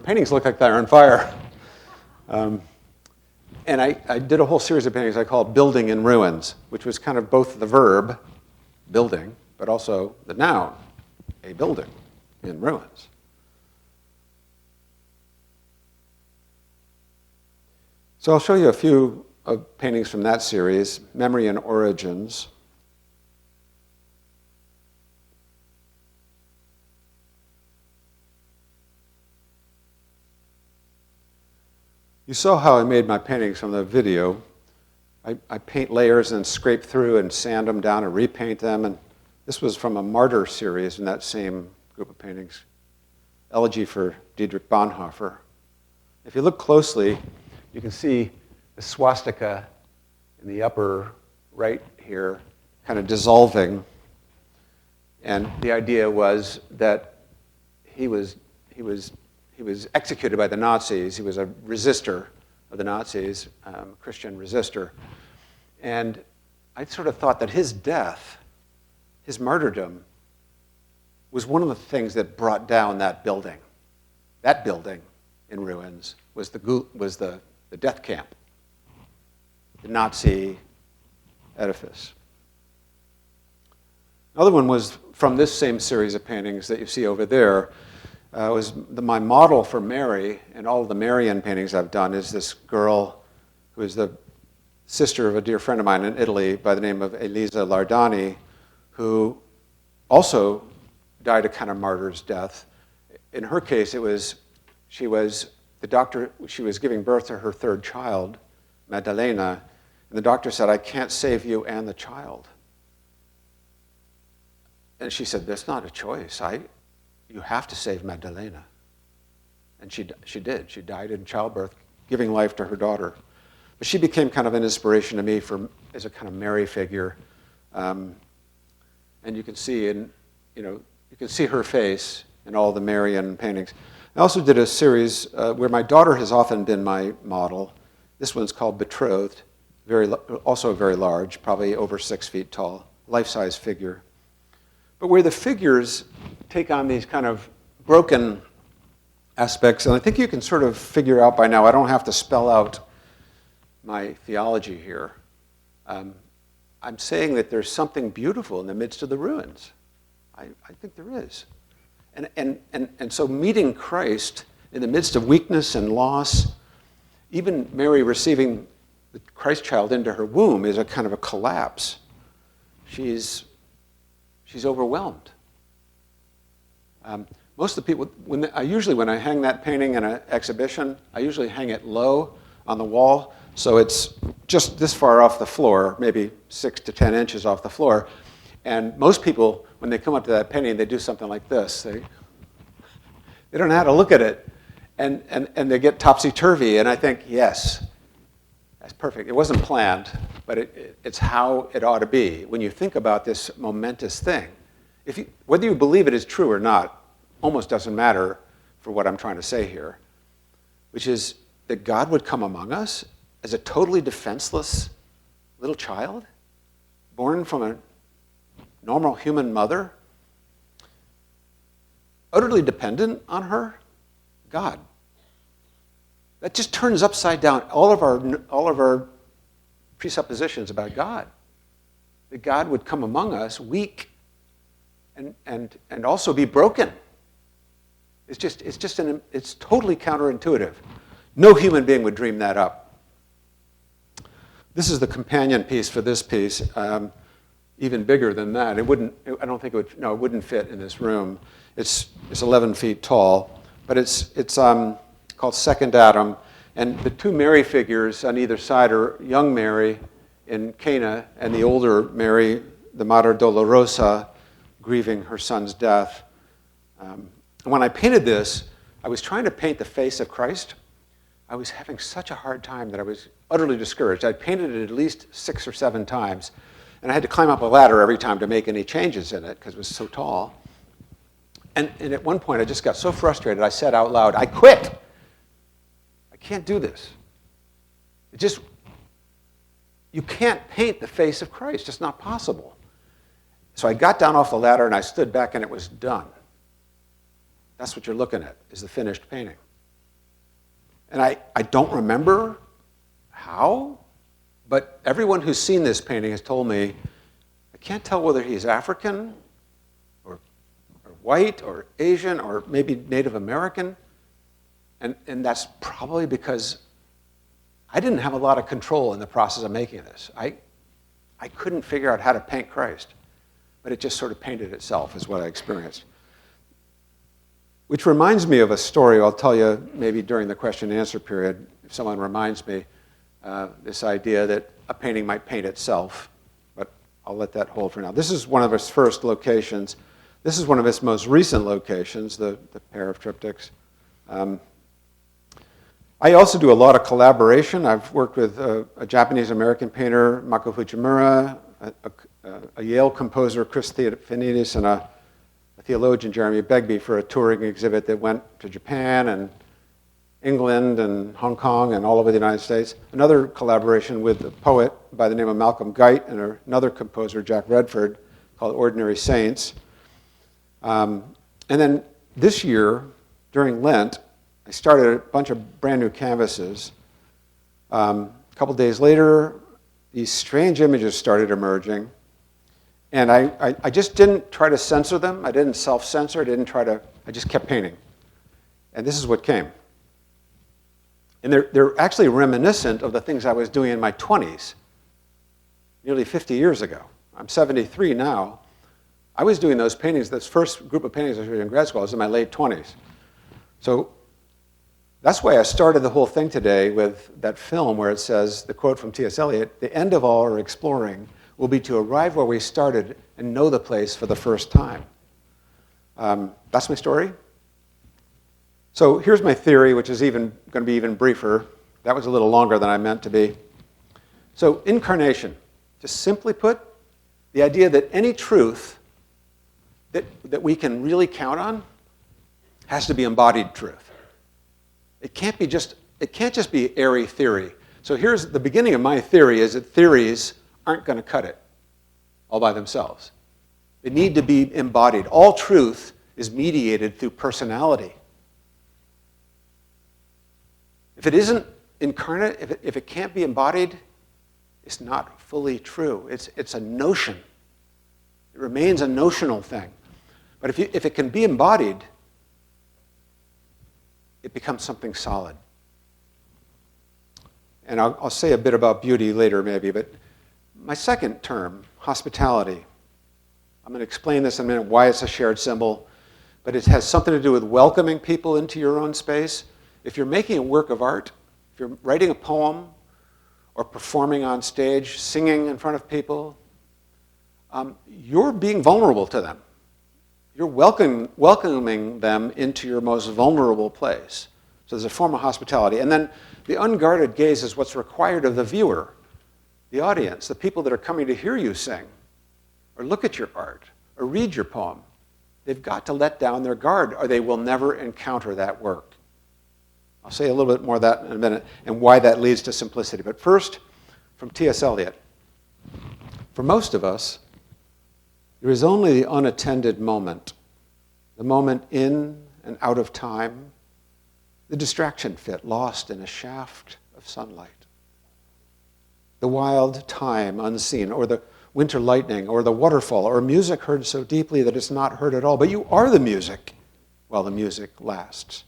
Speaker 2: paintings look like they're on fire. And I did a whole series of paintings I called Building in Ruins, which was kind of both the verb, building, but also the noun, a building in ruins. So I'll show you a few of paintings from that series, Memory and Origins. You saw how I made my paintings from the video. I paint layers and scrape through and sand them down and repaint them. And this was from a Martyr series in that same group of paintings. Elegy for Dietrich Bonhoeffer. If you look closely, you can see the swastika in the upper right here kind of dissolving. And the idea was that he was executed by the Nazis. He was a resistor of the Nazis, Christian resistor. And I sort of thought that his death, his martyrdom, was one of the things that brought down that building. That building in ruins was the death camp, the Nazi edifice. Another one was from this same series of paintings that you see over there. My model for Mary, and all of the Marian paintings I've done, is this girl who is the sister of a dear friend of mine in Italy by the name of Elisa Lardani, who also died a kind of martyr's death. In her case, she was giving birth to her third child, Maddalena, and the doctor said, I can't save you and the child. And she said, that's not a choice. You have to save Maddalena. And she did. She died in childbirth, giving life to her daughter. But she became kind of an inspiration to me as a kind of Mary figure. And you can see her face in all the Marian paintings. I also did a series where my daughter has often been my model. This one's called Betrothed, also very large, probably over 6 feet tall, life-size figure. But where the figures take on these kind of broken aspects, and I think you can sort of figure out by now, I don't have to spell out my theology here. I'm saying that there's something beautiful in the midst of the ruins. I think there is. And so meeting Christ in the midst of weakness and loss, even Mary receiving the Christ child into her womb is a kind of a collapse. She's overwhelmed. Most of the people, when I hang that painting in an exhibition, I usually hang it low on the wall, so it's just this far off the floor, maybe 6 to 10 inches off the floor. And most people, when they come up to that painting, they do something like this. They don't know how to look at it, and they get topsy-turvy. And I think, yes, that's perfect. It wasn't planned, but it's how it ought to be. When you think about this momentous thing, whether you believe it is true or not, almost doesn't matter for what I'm trying to say here, which is that God would come among us as a totally defenseless little child, born from a normal human mother, utterly dependent on her, God. That just turns upside down all of our presuppositions about God. That God would come among us weak and also be broken. It's totally counterintuitive. No human being would dream that up. This is the companion piece for this piece, even bigger than that. It wouldn't fit in this room. It's 11 feet tall, but it's called Second Adam, And the two Mary figures on either side are young Mary in Cana and the older Mary, the Mater Dolorosa, grieving her son's death. And when I painted this, I was trying to paint the face of Christ. I was having such a hard time that I was utterly discouraged. I'd painted it at least 6 or 7 times, and I had to climb up a ladder every time to make any changes in it because it was so tall. And at one point, I just got so frustrated, I said out loud, I quit. I can't do this. You can't paint the face of Christ. It's not possible. So I got down off the ladder and I stood back and it was done. That's what you're looking at, is the finished painting. And I don't remember how, but everyone who's seen this painting has told me, I can't tell whether he's African or white or Asian or maybe Native American. And that's probably because I didn't have a lot of control in the process of making this. I couldn't figure out how to paint Christ, but it just sort of painted itself is what I experienced. Which reminds me of a story I'll tell you maybe during the question and answer period, if someone reminds me, this idea that a painting might paint itself, but I'll let that hold for now. This is one of its first locations. This is one of its most recent locations, the pair of triptychs. I also do a lot of collaboration. I've worked with a Japanese-American painter, Mako Fujimura, a Yale composer, Chris Theophanidis, and a theologian, Jeremy Begbie, for a touring exhibit that went to Japan and England and Hong Kong and all over the United States. Another collaboration with a poet by the name of Malcolm Guite and another composer, Jack Redford, called Ordinary Saints. And then this year, during Lent, I started a bunch of brand new canvases. A couple days later, these strange images started emerging. And I just didn't try to censor them. I didn't self-censor. I just kept painting. And this is what came. And they're actually reminiscent of the things I was doing in my 20s, nearly 50 years ago. I'm 73 now. I was doing those paintings, this first group of paintings I was doing in grad school, I was in my late 20s. So that's why I started the whole thing today with that film where it says, the quote from T.S. Eliot, "The end of all our exploring will be to arrive where we started and know the place for the first time." That's my story. So here's my theory, which is going to be even briefer. That was a little longer than I meant to be. So incarnation, just simply put, the idea that any truth that we can really count on has to be embodied truth. It can't just be airy theory. So here's the beginning of my theory, is that theories aren't going to cut it all by themselves. They need to be embodied. All truth is mediated through personality. If it isn't incarnate, if it can't be embodied, it's not fully true. It's a notion. It remains a notional thing. But if it can be embodied, it becomes something solid. And I'll say a bit about beauty later maybe, but my second term, hospitality. I'm going to explain this in a minute, why it's a shared symbol, but it has something to do with welcoming people into your own space. If you're making a work of art, if you're writing a poem or performing on stage, singing in front of people, you're being vulnerable to them. You're welcoming them into your most vulnerable place. So there's a form of hospitality. And then the unguarded gaze is what's required of the viewer, the audience, the people that are coming to hear you sing, or look at your art, or read your poem. They've got to let down their guard, or they will never encounter that work. I'll say a little bit more of that in a minute, and why that leads to simplicity. But first, from T.S. Eliot. For most of us, there is only the unattended moment, the moment in and out of time, the distraction fit lost in a shaft of sunlight. The wild time unseen, or the winter lightning, or the waterfall, or music heard so deeply that it's not heard at all. But you are the music while the music lasts.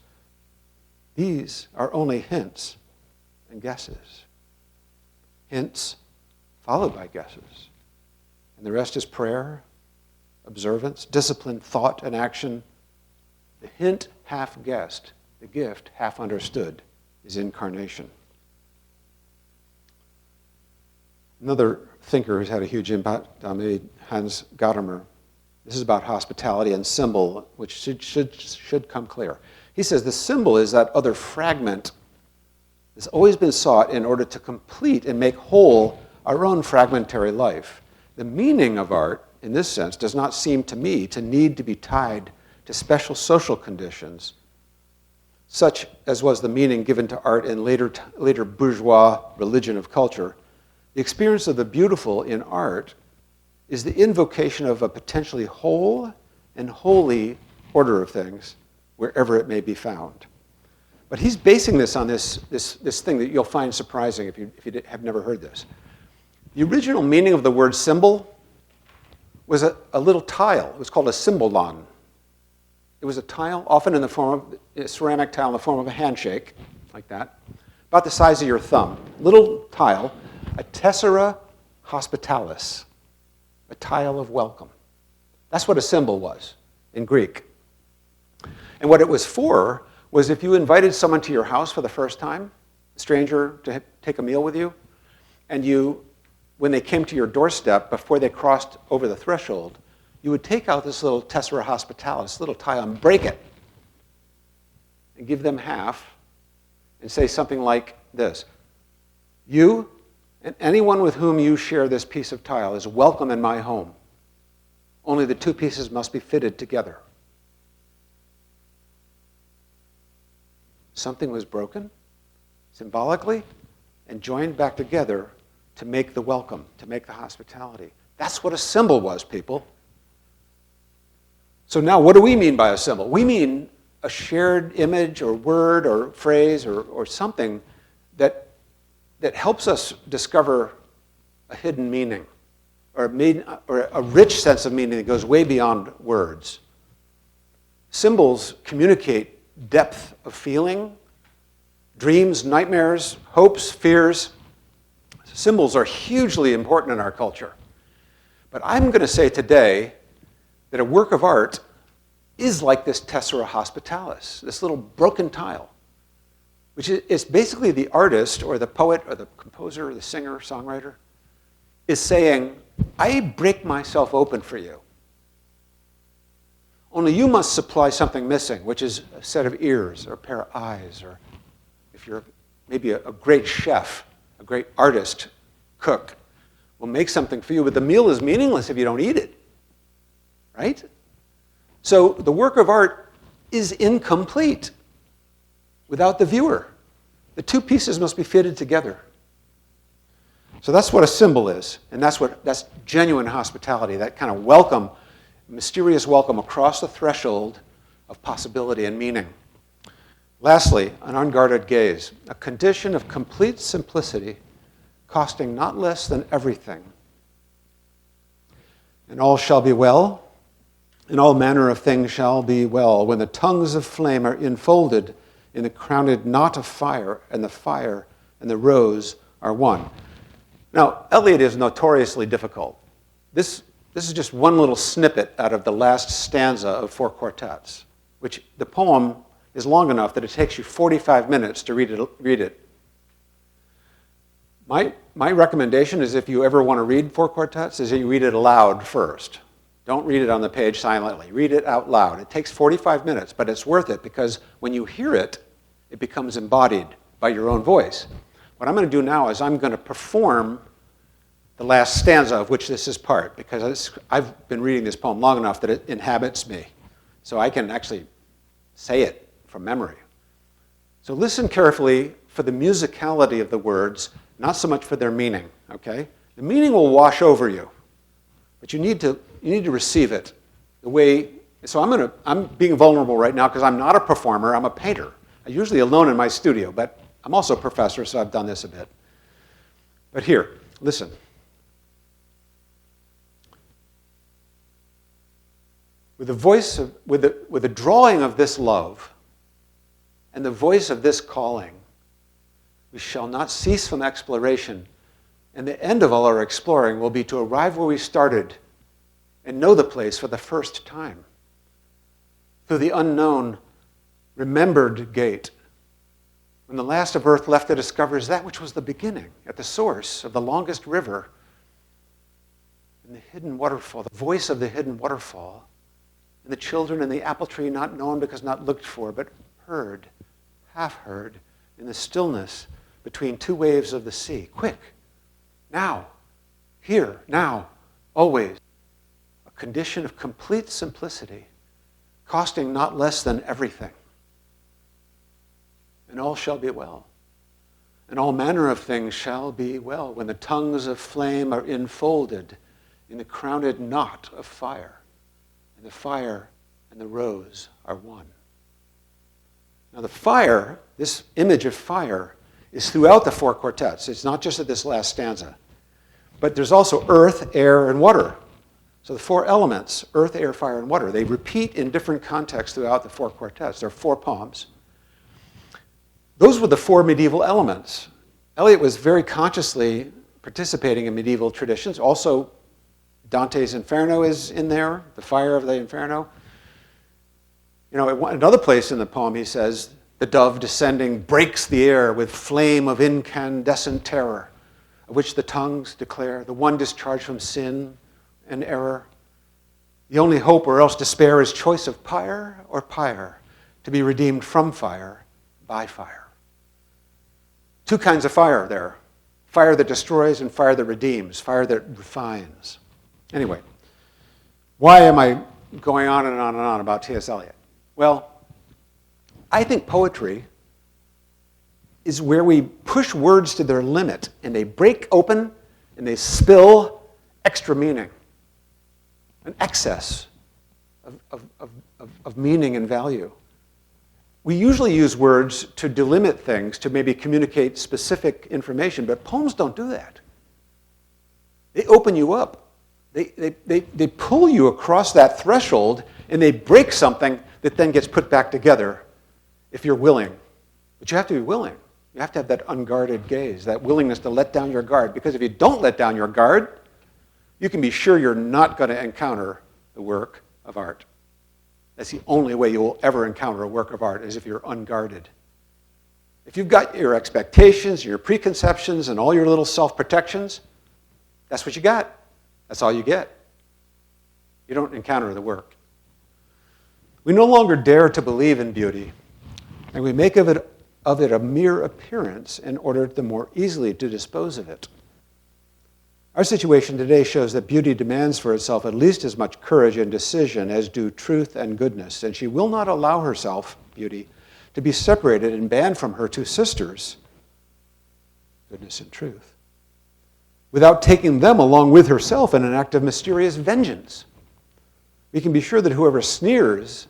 Speaker 2: These are only hints and guesses. Hints followed by guesses. And the rest is prayer, observance, discipline, thought, and action. The hint half guessed, the gift half understood. is incarnation. Another thinker who's had a huge impact on me, Hans Gadamer. This is about hospitality and symbol, which should come clear. He says the symbol is that other fragment that's always been sought in order to complete and make whole our own fragmentary life. The meaning of art, in this sense, does not seem to me to need to be tied to special social conditions, such as was the meaning given to art in later bourgeois religion of culture. The experience of the beautiful in art is the invocation of a potentially whole and holy order of things, wherever it may be found. But he's basing this on this thing that you'll find surprising if you have never heard this. The original meaning of the word symbol was a little tile. It was called a symbolon. It was a tile, often in the form of a ceramic tile in the form of a handshake, like that, about the size of your thumb. Little tile, a tessera hospitalis, a tile of welcome. That's what a symbol was in Greek. And what it was for was if you invited someone to your house for the first time, a stranger to take a meal with you, and when they came to your doorstep, before they crossed over the threshold, you would take out this little tessera hospitalis, little tile, and break it, and give them half, and say something like this: you and anyone with whom you share this piece of tile is welcome in my home. Only the two pieces must be fitted together. Something was broken, symbolically, and joined back together to make the welcome, to make the hospitality. That's what a symbol was, people. So now, what do we mean by a symbol? We mean a shared image or word or phrase or something that helps us discover a hidden meaning or a rich sense of meaning that goes way beyond words. Symbols communicate depth of feeling, dreams, nightmares, hopes, fears. Symbols are hugely important in our culture. But I'm going to say today that a work of art is like this tessera hospitalis, this little broken tile, which is basically the artist or the poet or the composer or the singer, songwriter, is saying, I break myself open for you. Only you must supply something missing, which is a set of ears or a pair of eyes, or if you're maybe a great chef, a great artist, cook, will make something for you, but the meal is meaningless if you don't eat it, right? So the work of art is incomplete without the viewer. The two pieces must be fitted together. So that's what a symbol is, and that's genuine hospitality, that kind of welcome, mysterious welcome across the threshold of possibility and meaning. Lastly, an unguarded gaze, a condition of complete simplicity, costing not less than everything. And all shall be well, and all manner of things shall be well, when the tongues of flame are enfolded in the crowned knot of fire and the rose are one. Now, Eliot is notoriously difficult. This is just one little snippet out of the last stanza of 4 quartets, which the poem is long enough that it takes you 45 minutes to read it. My recommendation is, if you ever want to read 4 quartets, is that you read it aloud first. Don't read it on the page silently. Read it out loud. It takes 45 minutes, but it's worth it because when you hear it, it becomes embodied by your own voice. What I'm going to do now is I'm going to perform the last stanza of which this is part, because I've been reading this poem long enough that it inhabits me. So I can actually say it from memory. So listen carefully for the musicality of the words, not so much for their meaning, okay? The meaning will wash over you, but you need to receive it the way. So I'm being vulnerable right now because I'm not a performer, I'm a painter. I'm usually alone in my studio, but I'm also a professor, so I've done this a bit. But here, listen. With the drawing of this love and the voice of this calling, we shall not cease from exploration, and the end of all our exploring will be to arrive where we started and know the place for the first time. Through the unknown, remembered gate, When the last of earth left, it discovers that which was the beginning, at the source of the longest river, in the hidden waterfall, the voice of the hidden waterfall, and the children in the apple tree not known because not looked for, but heard, half heard, in the stillness between two waves of the sea. Quick, now, here, now, always. A condition of complete simplicity, costing not less than everything. And all shall be well. And all manner of things shall be well when the tongues of flame are enfolded in the crowned knot of fire. And the fire and the rose are one. Now the fire, this image of fire, is throughout the four quartets. It's not just at this last stanza. But there's also earth, air, and water. So the four elements, earth, air, fire, and water, they repeat in different contexts throughout the four quartets. There are 4 poems. Those were the 4 medieval elements. Eliot was very consciously participating in medieval traditions. Also, Dante's Inferno is in there, the fire of the Inferno. You know, at another place in the poem he says, the dove descending breaks the air with flame of incandescent terror, of which the tongues declare, the one discharged from sin and error. The only hope or else despair is choice of pyre or pyre, to be redeemed from fire by fire. 2 kinds of fire there. Fire that destroys and fire that redeems, fire that refines. Anyway, why am I going on and on and on about T.S. Eliot? Well, I think poetry is where we push words to their limit and they break open and they spill extra meaning, an excess of meaning and value. We usually use words to delimit things, to maybe communicate specific information, but poems don't do that. They open you up. They pull you across that threshold and they break something that then gets put back together if you're willing. But you have to be willing. You have to have that unguarded gaze, that willingness to let down your guard. Because if you don't let down your guard, you can be sure you're not going to encounter the work of art. That's the only way you will ever encounter a work of art, is if you're unguarded. If you've got your expectations, your preconceptions, and all your little self-protections, that's what you got. That's all you get. You don't encounter the work. We no longer dare to believe in beauty, and we make of it a mere appearance in order the more easily to dispose of it. Our situation today shows that beauty demands for itself at least as much courage and decision as do truth and goodness, and she will not allow herself, beauty, to be separated and banned from her 2 sisters, goodness and truth, without taking them along with herself in an act of mysterious vengeance. We can be sure that whoever sneers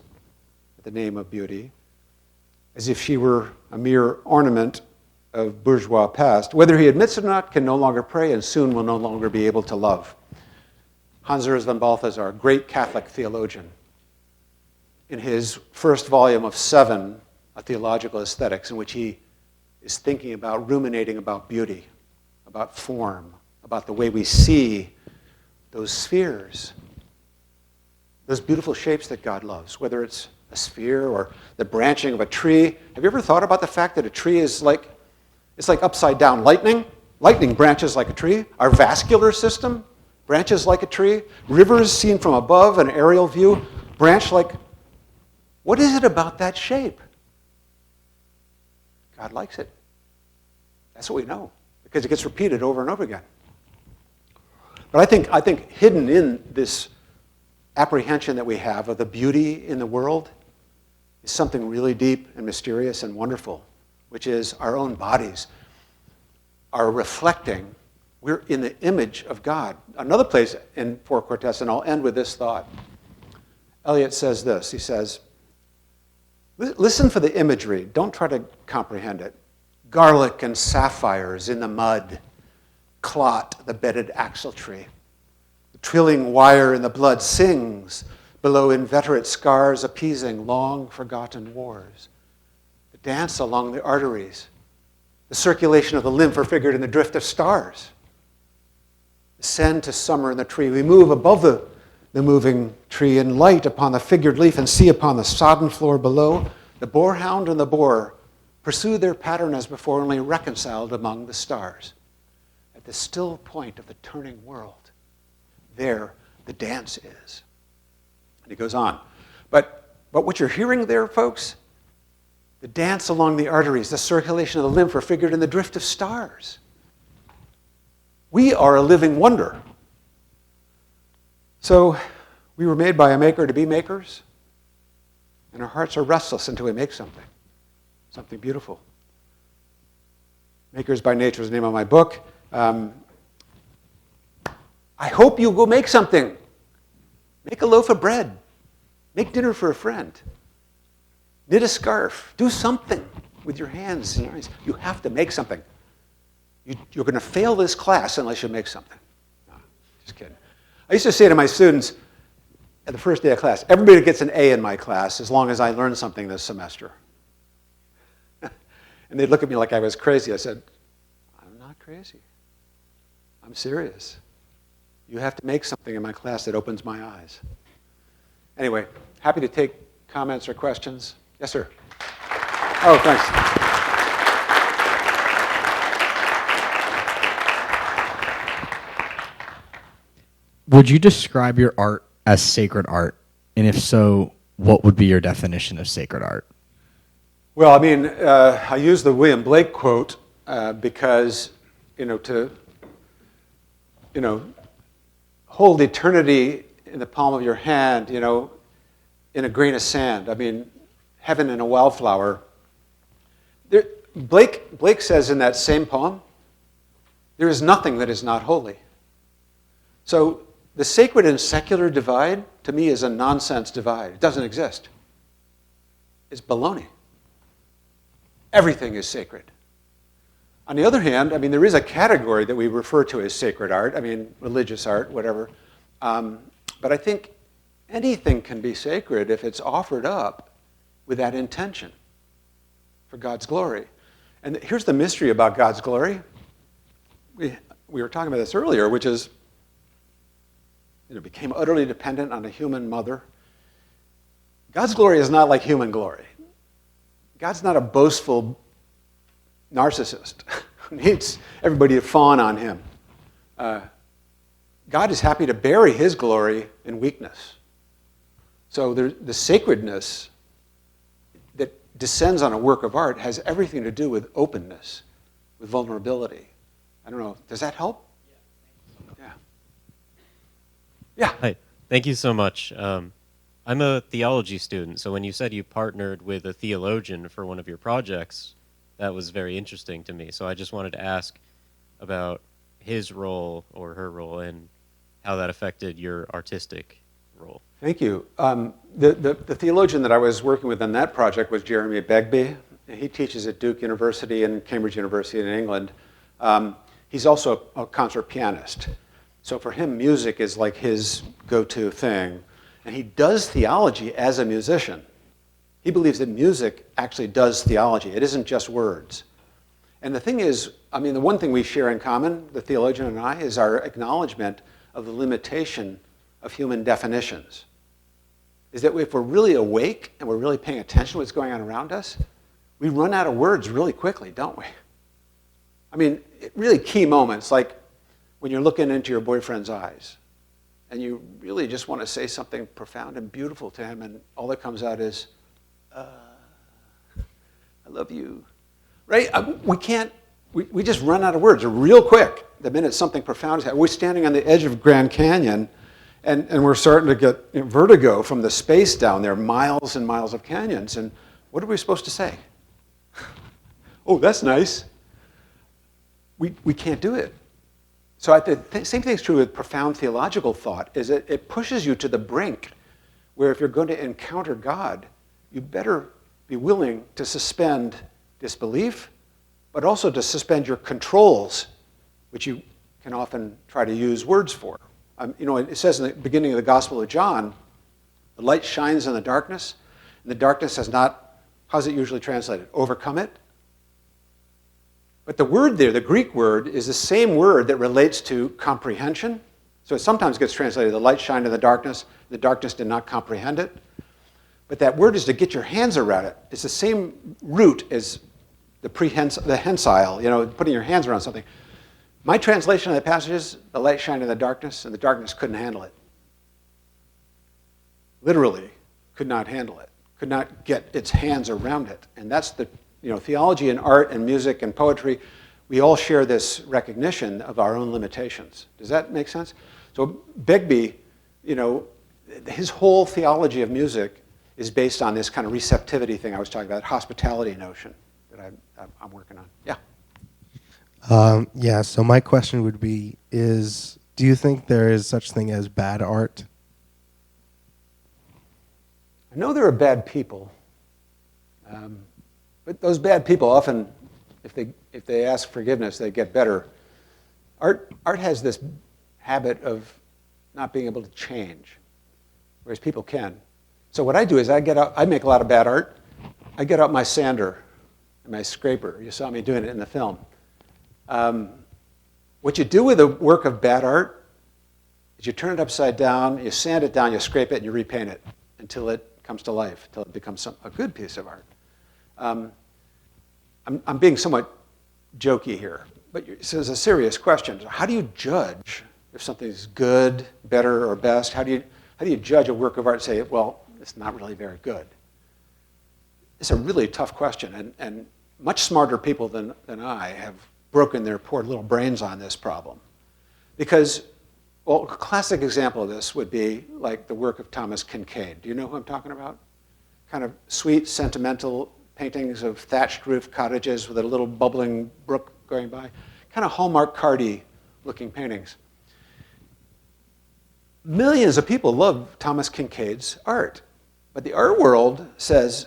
Speaker 2: at the name of beauty, as if she were a mere ornament of bourgeois past, whether he admits it or not, can no longer pray and soon will no longer be able to love. Hans Urs von Balthasar, a great Catholic theologian, in his first volume of 7, A Theological Aesthetics, in which he is thinking about, ruminating about beauty, about form, about the way we see those spheres, those beautiful shapes that God loves, whether it's a sphere or the branching of a tree. Have you ever thought about the fact that a tree is like, it's like upside down lightning? Lightning branches like a tree. Our vascular system branches like a tree. Rivers seen from above, an aerial view, branch like... What is it about that shape? God likes it. That's what we know, because it gets repeated over and over again. But I think hidden in this apprehension that we have of the beauty in the world is something really deep and mysterious and wonderful, which is our own bodies are reflecting. We're in the image of God. Another place in 4 Quartets, and I'll end with this thought. Eliot says this. He says, listen for the imagery. Don't try to comprehend it. Garlic and sapphires in the mud clot the bedded axletree. The trilling wire in the blood sings below inveterate scars appeasing long-forgotten wars. The dance along the arteries. The circulation of the lymph are figured in the drift of stars. Ascend to summer in the tree. We move above the moving tree and light upon the figured leaf and see upon the sodden floor below the boarhound and the boar pursue their pattern as before, only reconciled among the stars. At the still point of the turning world, there the dance is. And he goes on. But what you're hearing there, folks, the dance along the arteries, the circulation of the lymph are figured in the drift of stars. We are a living wonder. So we were made by a maker to be makers, and our hearts are restless until we make something beautiful. Makers by Nature is the name of my book. I hope you go make something. Make a loaf of bread. Make dinner for a friend. Knit a scarf. Do something with your hands and your eyes. You have to make something. You're going to fail this class unless you make something. No, just kidding. I used to say to my students at the first day of class, everybody gets an A in my class as long as I learn something this semester. And they'd look at me like I was crazy. I said, I'm not crazy. I'm serious. You have to make something in my class that opens my eyes. Anyway, happy to take comments or questions. Yes, sir. Oh, thanks.
Speaker 6: Would you describe your art as sacred art? And if so, what would be your definition of sacred art?
Speaker 2: Well, I mean, I use the William Blake quote because, to hold eternity in the palm of your hand, in a grain of sand. I mean, heaven in a wildflower. Blake says in that same poem, there is nothing that is not holy. So the sacred and secular divide, to me, is a nonsense divide. It doesn't exist. It's baloney. Everything is sacred. On the other hand, I mean, there is a category that we refer to as sacred art. I mean, religious art, whatever. But I think anything can be sacred if it's offered up with that intention for God's glory. And here's the mystery about God's glory. We were talking about this earlier, which is, became utterly dependent on a human mother. God's glory is not like human glory. God's not a boastful narcissist who needs everybody to fawn on him. God is happy to bury his glory in weakness. So the sacredness that descends on a work of art has everything to do with openness, with vulnerability. I don't know, does that help? Yeah. Yeah.
Speaker 7: Hi, thank you so much. I'm a theology student, so when you said you partnered with a theologian for one of your projects, that was very interesting to me. So I just wanted to ask about his role or her role and how that affected your artistic role.
Speaker 2: Thank you. The theologian that I was working with on that project was Jeremy Begbie. He teaches at Duke University and Cambridge University in England. He's also a concert pianist. So for him, music is like his go-to thing. And he does theology as a musician. He believes that music actually does theology. It isn't just words. And the thing is, I mean, the one thing we share in common, the theologian and I, is our acknowledgement of the limitation of human definitions. Is that if we're really awake and we're really paying attention to what's going on around us, we run out of words really quickly, don't we? I mean, really key moments, like when you're looking into your boyfriend's eyes and you really just want to say something profound and beautiful to him, and all that comes out is, I love you. Right? We just run out of words real quick the minute something profound is happening. We're standing on the edge of Grand Canyon, and we're starting to get vertigo from the space down there, miles and miles of canyons. And what are we supposed to say? Oh, that's nice. We can't do it. So the same thing is true with profound theological thought, is it pushes you to the brink where if you're going to encounter God, you better be willing to suspend disbelief, but also to suspend your controls, which you can often try to use words for. It says in the beginning of the Gospel of John, the light shines in the darkness, and the darkness has not, how's it usually translated? Overcome it? But the word there, the Greek word, is the same word that relates to comprehension. So it sometimes gets translated, the light shined in the darkness did not comprehend it. But that word is to get your hands around it. It's the same root as the hensile, putting your hands around something. My translation of that passage is, the light shined in the darkness, and the darkness couldn't handle it. Literally, could not handle it, could not get its hands around it. And that's the, theology and art and music and poetry, we all share this recognition of our own limitations. Does that make sense? So Begbie, his whole theology of music is based on this kind of receptivity thing I was talking about, hospitality notion that I'm working on. Yeah.
Speaker 8: So my question would be, do you think there is such thing as bad art?
Speaker 2: I know there are bad people, but those bad people often, if they ask forgiveness, they get better. Art has this habit of not being able to change, whereas people can. So what I do is I make a lot of bad art. I get out my sander and my scraper. You saw me doing it in the film. What you do with a work of bad art is you turn it upside down, you sand it down, you scrape it, and you repaint it until it comes to life, until it becomes a good piece of art. I'm being somewhat jokey here, but this is a serious question. How do you judge if something's good, better, or best? How do you judge a work of art and say, well, it's not really very good? It's a really tough question, and much smarter people than I have broken their poor little brains on this problem. Because, well, a classic example of this would be like the work of Thomas Kincaid. Do you know who I'm talking about? Kind of sweet, sentimental paintings of thatched roof cottages with a little bubbling brook going by. Kind of Hallmark Cardy looking paintings. Millions of people love Thomas Kincaid's art. But the art world says,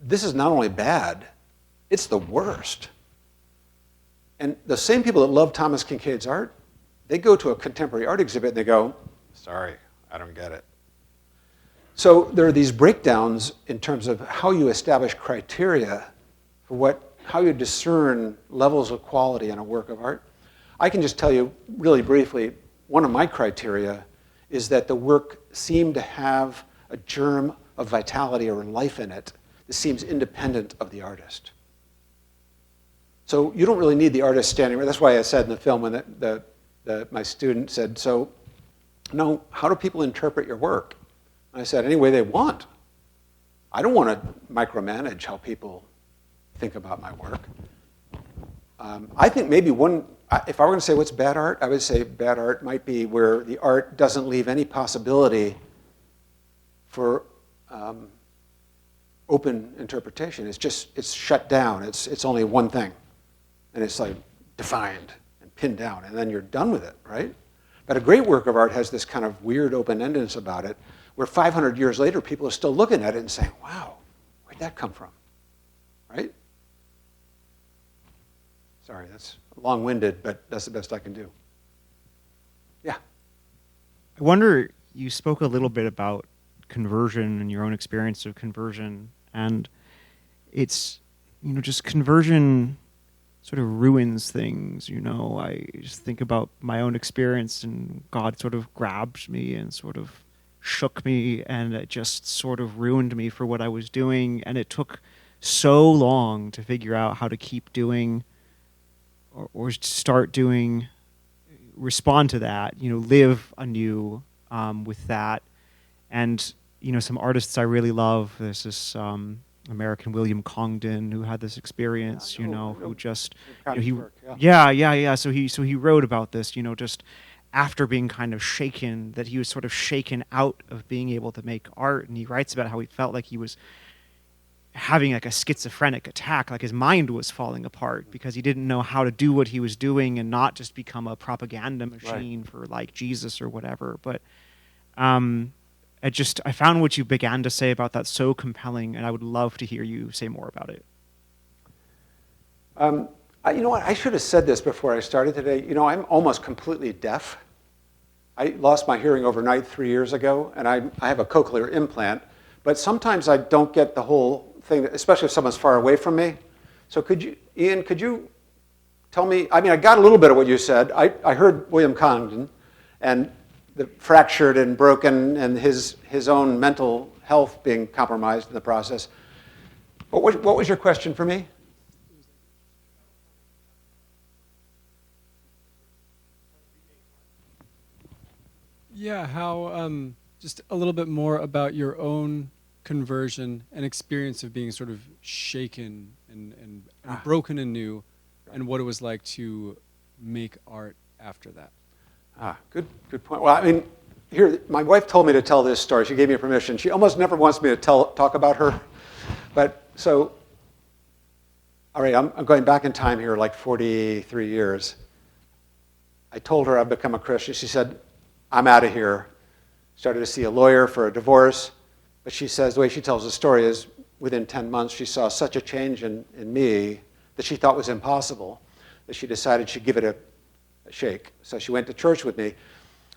Speaker 2: this is not only bad, it's the worst. And the same people that love Thomas Kincaid's art, they go to a contemporary art exhibit and they go, sorry, I don't get it. So there are these breakdowns in terms of how you establish criteria for how you discern levels of quality in a work of art. I can just tell you really briefly, one of my criteria is that the work seemed to have a germ of vitality or life in it that seems independent of the artist. So you don't really need the artist standing there. That's why I said in the film when my student said, so, no, how do people interpret your work? And I said, any way they want. I don't want to micromanage how people think about my work. I think maybe if I were going to say what's bad art, I would say bad art might be where the art doesn't leave any possibility for open interpretation. It's shut down. It's only one thing. And it's like defined and pinned down, and then you're done with it, right? But a great work of art has this kind of weird open-endedness about it, where 500 years later, people are still looking at it and saying, wow, where'd that come from, right? Sorry, that's long-winded, but that's the best I can do. Yeah.
Speaker 9: I wonder, you spoke a little bit about conversion and your own experience of conversion, and it's, just conversion sort of ruins things, I just think about my own experience, and God sort of grabbed me and sort of shook me, and it just sort of ruined me for what I was doing, and it took so long to figure out how to keep doing or start doing, respond to that, live anew with that. And, some artists I really love, there's this American William Congdon who had this experience, who just, So he wrote about this, just after being kind of shaken, that he was sort of shaken out of being able to make art. And he writes about how he felt like he was having like a schizophrenic attack, like his mind was falling apart because he didn't know how to do what he was doing and not just become a propaganda machine for like Jesus or whatever. But I found what you began to say about that so compelling, and I would love to hear you say more about it.
Speaker 2: You know what? I should have said this before I started today. I'm almost completely deaf. I lost my hearing overnight 3 years ago, and I have a cochlear implant. But sometimes I don't get the whole thing, especially if someone's far away from me. So Ian, could you tell me? I mean, I got a little bit of what you said. I heard William Congdon, and the fractured and broken, and his own mental health being compromised in the process. What was your question for me?
Speaker 1: Yeah, how just a little bit more about your own conversion and experience of being sort of shaken and broken anew, and what it was like to make art after that.
Speaker 2: Good point. Well, I mean, here, my wife told me to tell this story. She gave me permission. She almost never wants me to talk about her. But so, all right, I'm going back in time here, like 43 years. I told her I've become a Christian. She said, I'm out of here. Started to see a lawyer for a divorce. But she says, the way she tells the story is, within 10 months, she saw such a change in me that she thought was impossible, that she decided she'd give it a shake. So she went to church with me.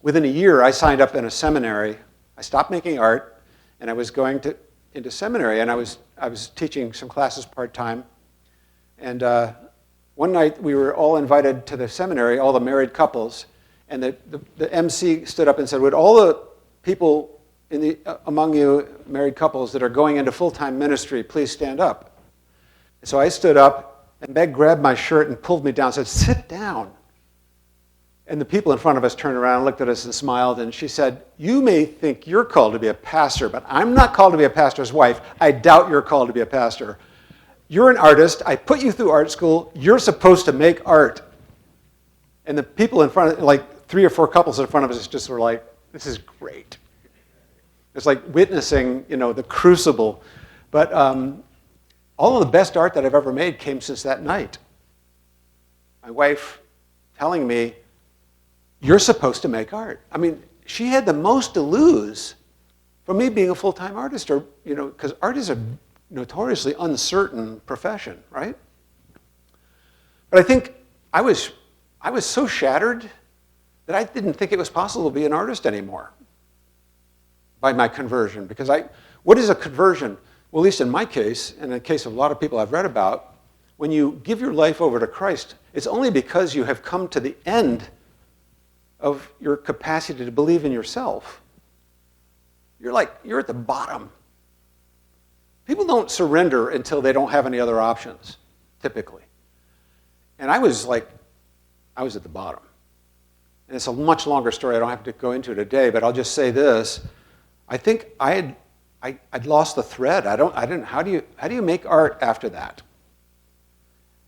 Speaker 2: Within a year, I signed up in a seminary. I stopped making art, and I was going into seminary, and I was teaching some classes part-time. And one night, we were all invited to the seminary, all the married couples, and the MC stood up and said, would all the people among you married couples that are going into full-time ministry please stand up? And so I stood up, and Meg grabbed my shirt and pulled me down and said, sit down. And the people in front of us turned around and looked at us and smiled, and she said, you may think you're called to be a pastor, but I'm not called to be a pastor's wife. I doubt you're called to be a pastor. You're an artist. I put you through art school. You're supposed to make art. And the people in front, like 3 or 4 couples in front of us just were like, this is great. It's like witnessing, the crucible. But all of the best art that I've ever made came since that night. My wife telling me, you're supposed to make art. I mean, she had the most to lose from me being a full-time artist, or because art is a notoriously uncertain profession, right? But I think I was so shattered that I didn't think it was possible to be an artist anymore by my conversion. Because what is a conversion? Well, at least in my case, and in the case of a lot of people I've read about, when you give your life over to Christ, it's only because you have come to the end of your capacity to believe in yourself. You're at the bottom. People don't surrender until they don't have any other options, typically. And I was at the bottom. And it's a much longer story. I don't have to go into it today, but I'll just say this. I think I'd lost the thread. How do you make art after that?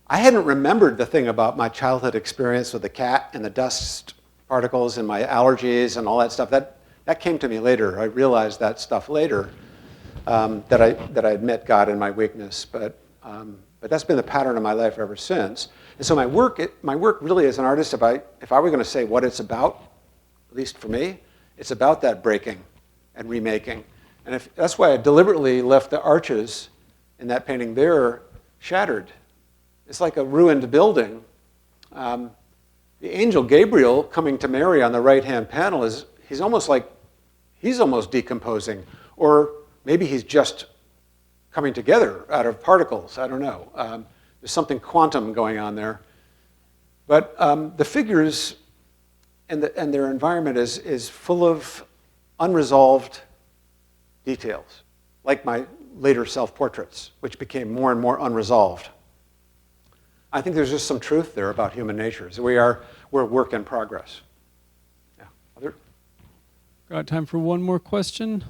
Speaker 2: I hadn't remembered the thing about my childhood experience with the cat and the dust particles and my allergies and all that stuff. That came to me later. I realized that stuff later, that I had met God in my weakness. But that's been the pattern of my life ever since. And so my work really as an artist, if I were going to say what it's about, at least for me, it's about that breaking and remaking. And that's why I deliberately left the arches in that painting there shattered. It's like a ruined building. The angel Gabriel coming to Mary on the right-hand panel he's almost decomposing, or maybe he's just coming together out of particles. I don't know. There's something quantum going on there. But the figures and their environment is full of unresolved details, like my later self-portraits, which became more and more unresolved. I think there's just some truth there about human nature. So we're a work in progress. Yeah. Other?
Speaker 1: Got time for one more question?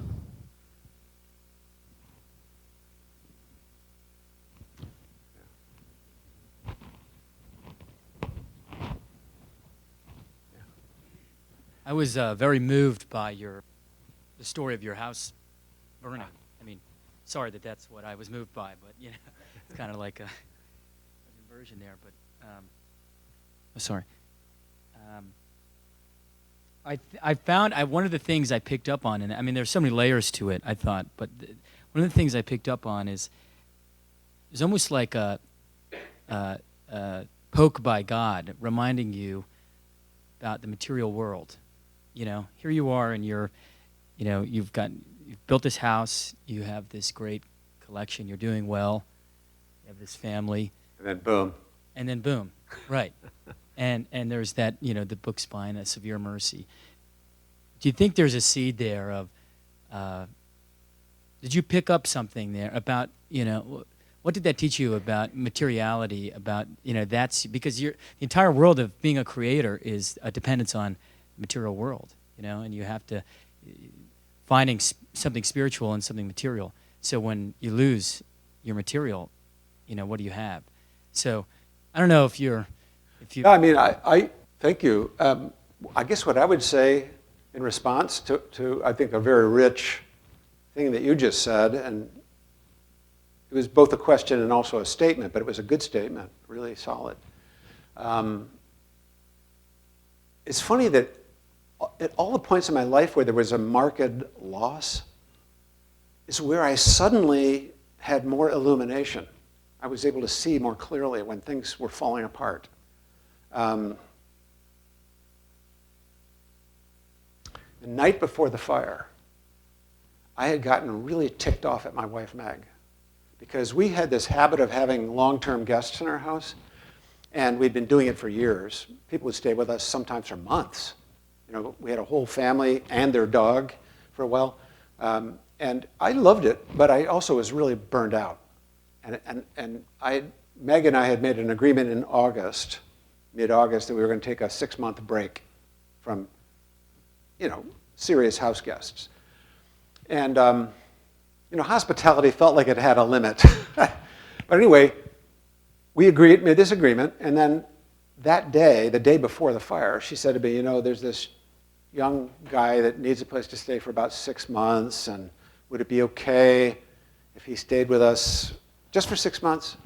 Speaker 10: I was very moved by the story of your house burning. I mean, sorry that's what I was moved by, but it's kind of like a inversion there. But sorry. I found one of the things I picked up on, and I mean, there's so many layers to it. I thought, but one of the things I picked up on is there's almost like a poke by God, reminding you about the material world. Here you are, and you've built this house, you have this great collection, you're doing well, you have this family.
Speaker 2: And then boom.
Speaker 10: Right. And there's that, the book spine, a severe mercy. Do you think there's a seed there of, did you pick up something there about, what did that teach you about materiality, about, that's, because the entire world of being a creator is a dependence on the material world. and you have to finding something spiritual and something material. So when you lose your material, what do you have? So I don't know if you.
Speaker 2: No, I mean, I thank you. I guess what I would say in response to I think a very rich thing that you just said, and it was both a question and also a statement, but it was a good statement, really solid. It's funny that at all the points in my life where there was a marked loss is where I suddenly had more illumination. I was able to see more clearly when things were falling apart. The night before the fire, I had gotten really ticked off at my wife, Meg, because we had this habit of having long-term guests in our house, and we'd been doing it for years. People would stay with us sometimes for months. We had a whole family and their dog for a while, and I loved it, but I also was really burned out. And Meg and I had made an agreement in August, mid-August, that we were going to take a 6-month break from, serious house guests. And, hospitality felt like it had a limit. But anyway, we made this agreement, and then that day, the day before the fire, she said to me, there's this young guy that needs a place to stay for about 6 months, and would it be okay if he stayed with us just for 6 months?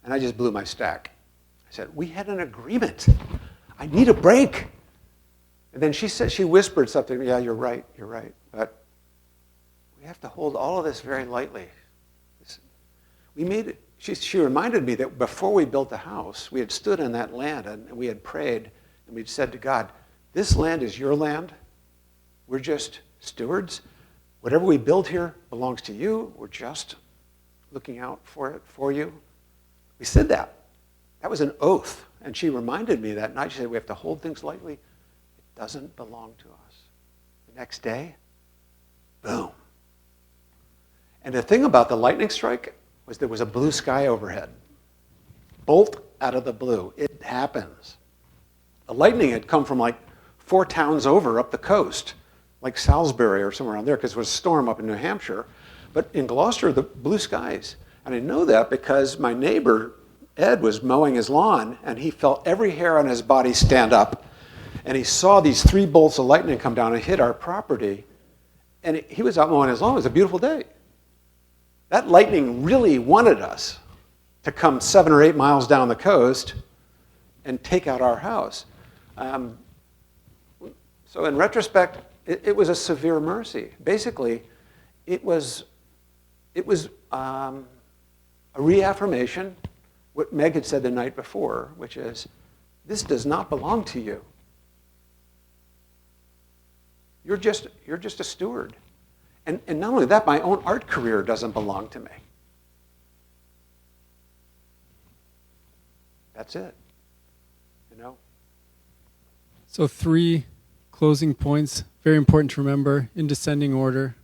Speaker 2: And I just blew my stack. I said, we had an agreement. I need a break. And then she whispered something, yeah, you're right, but we have to hold all of this very lightly. She reminded me that before we built the house, we had stood on that land and we had prayed and we'd said to God, this land is your land. We're just stewards. Whatever we build here belongs to you. We're just looking out for it for you. We said that. That was an oath. And she reminded me that night. She said, we have to hold things lightly. It doesn't belong to us. The next day, boom. And the thing about the lightning strike was there was a blue sky overhead. Bolt out of the blue. It happens. The lightning had come from like 4 towns over up the coast, like Salisbury or somewhere around there, because it was a storm up in New Hampshire. But in Gloucester, the blue skies. And I know that because my neighbor, Ed, was mowing his lawn, and he felt every hair on his body stand up. And he saw these 3 bolts of lightning come down and hit our property. And he was out mowing his lawn. It was a beautiful day. That lightning really wanted us to come 7 or 8 miles down the coast and take out our house. So in retrospect, it was a severe mercy. Basically, it was a reaffirmation what Meg had said the night before, which is, this does not belong to you. You're just a steward. And not only that, my own art career doesn't belong to me. That's it.
Speaker 1: So 3 closing points, very important to remember in descending order.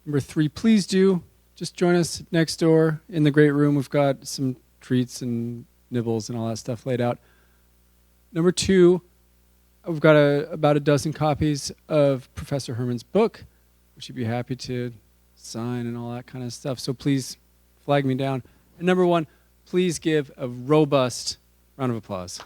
Speaker 1: Number 3, please do just join us next door in the great room. We've got some treats and nibbles and all that stuff laid out. Number 2, we've got about a dozen copies of Professor Herman's book, which you'd be happy to sign and all that kind of stuff. So please flag me down. And number 1, please give a robust round of applause.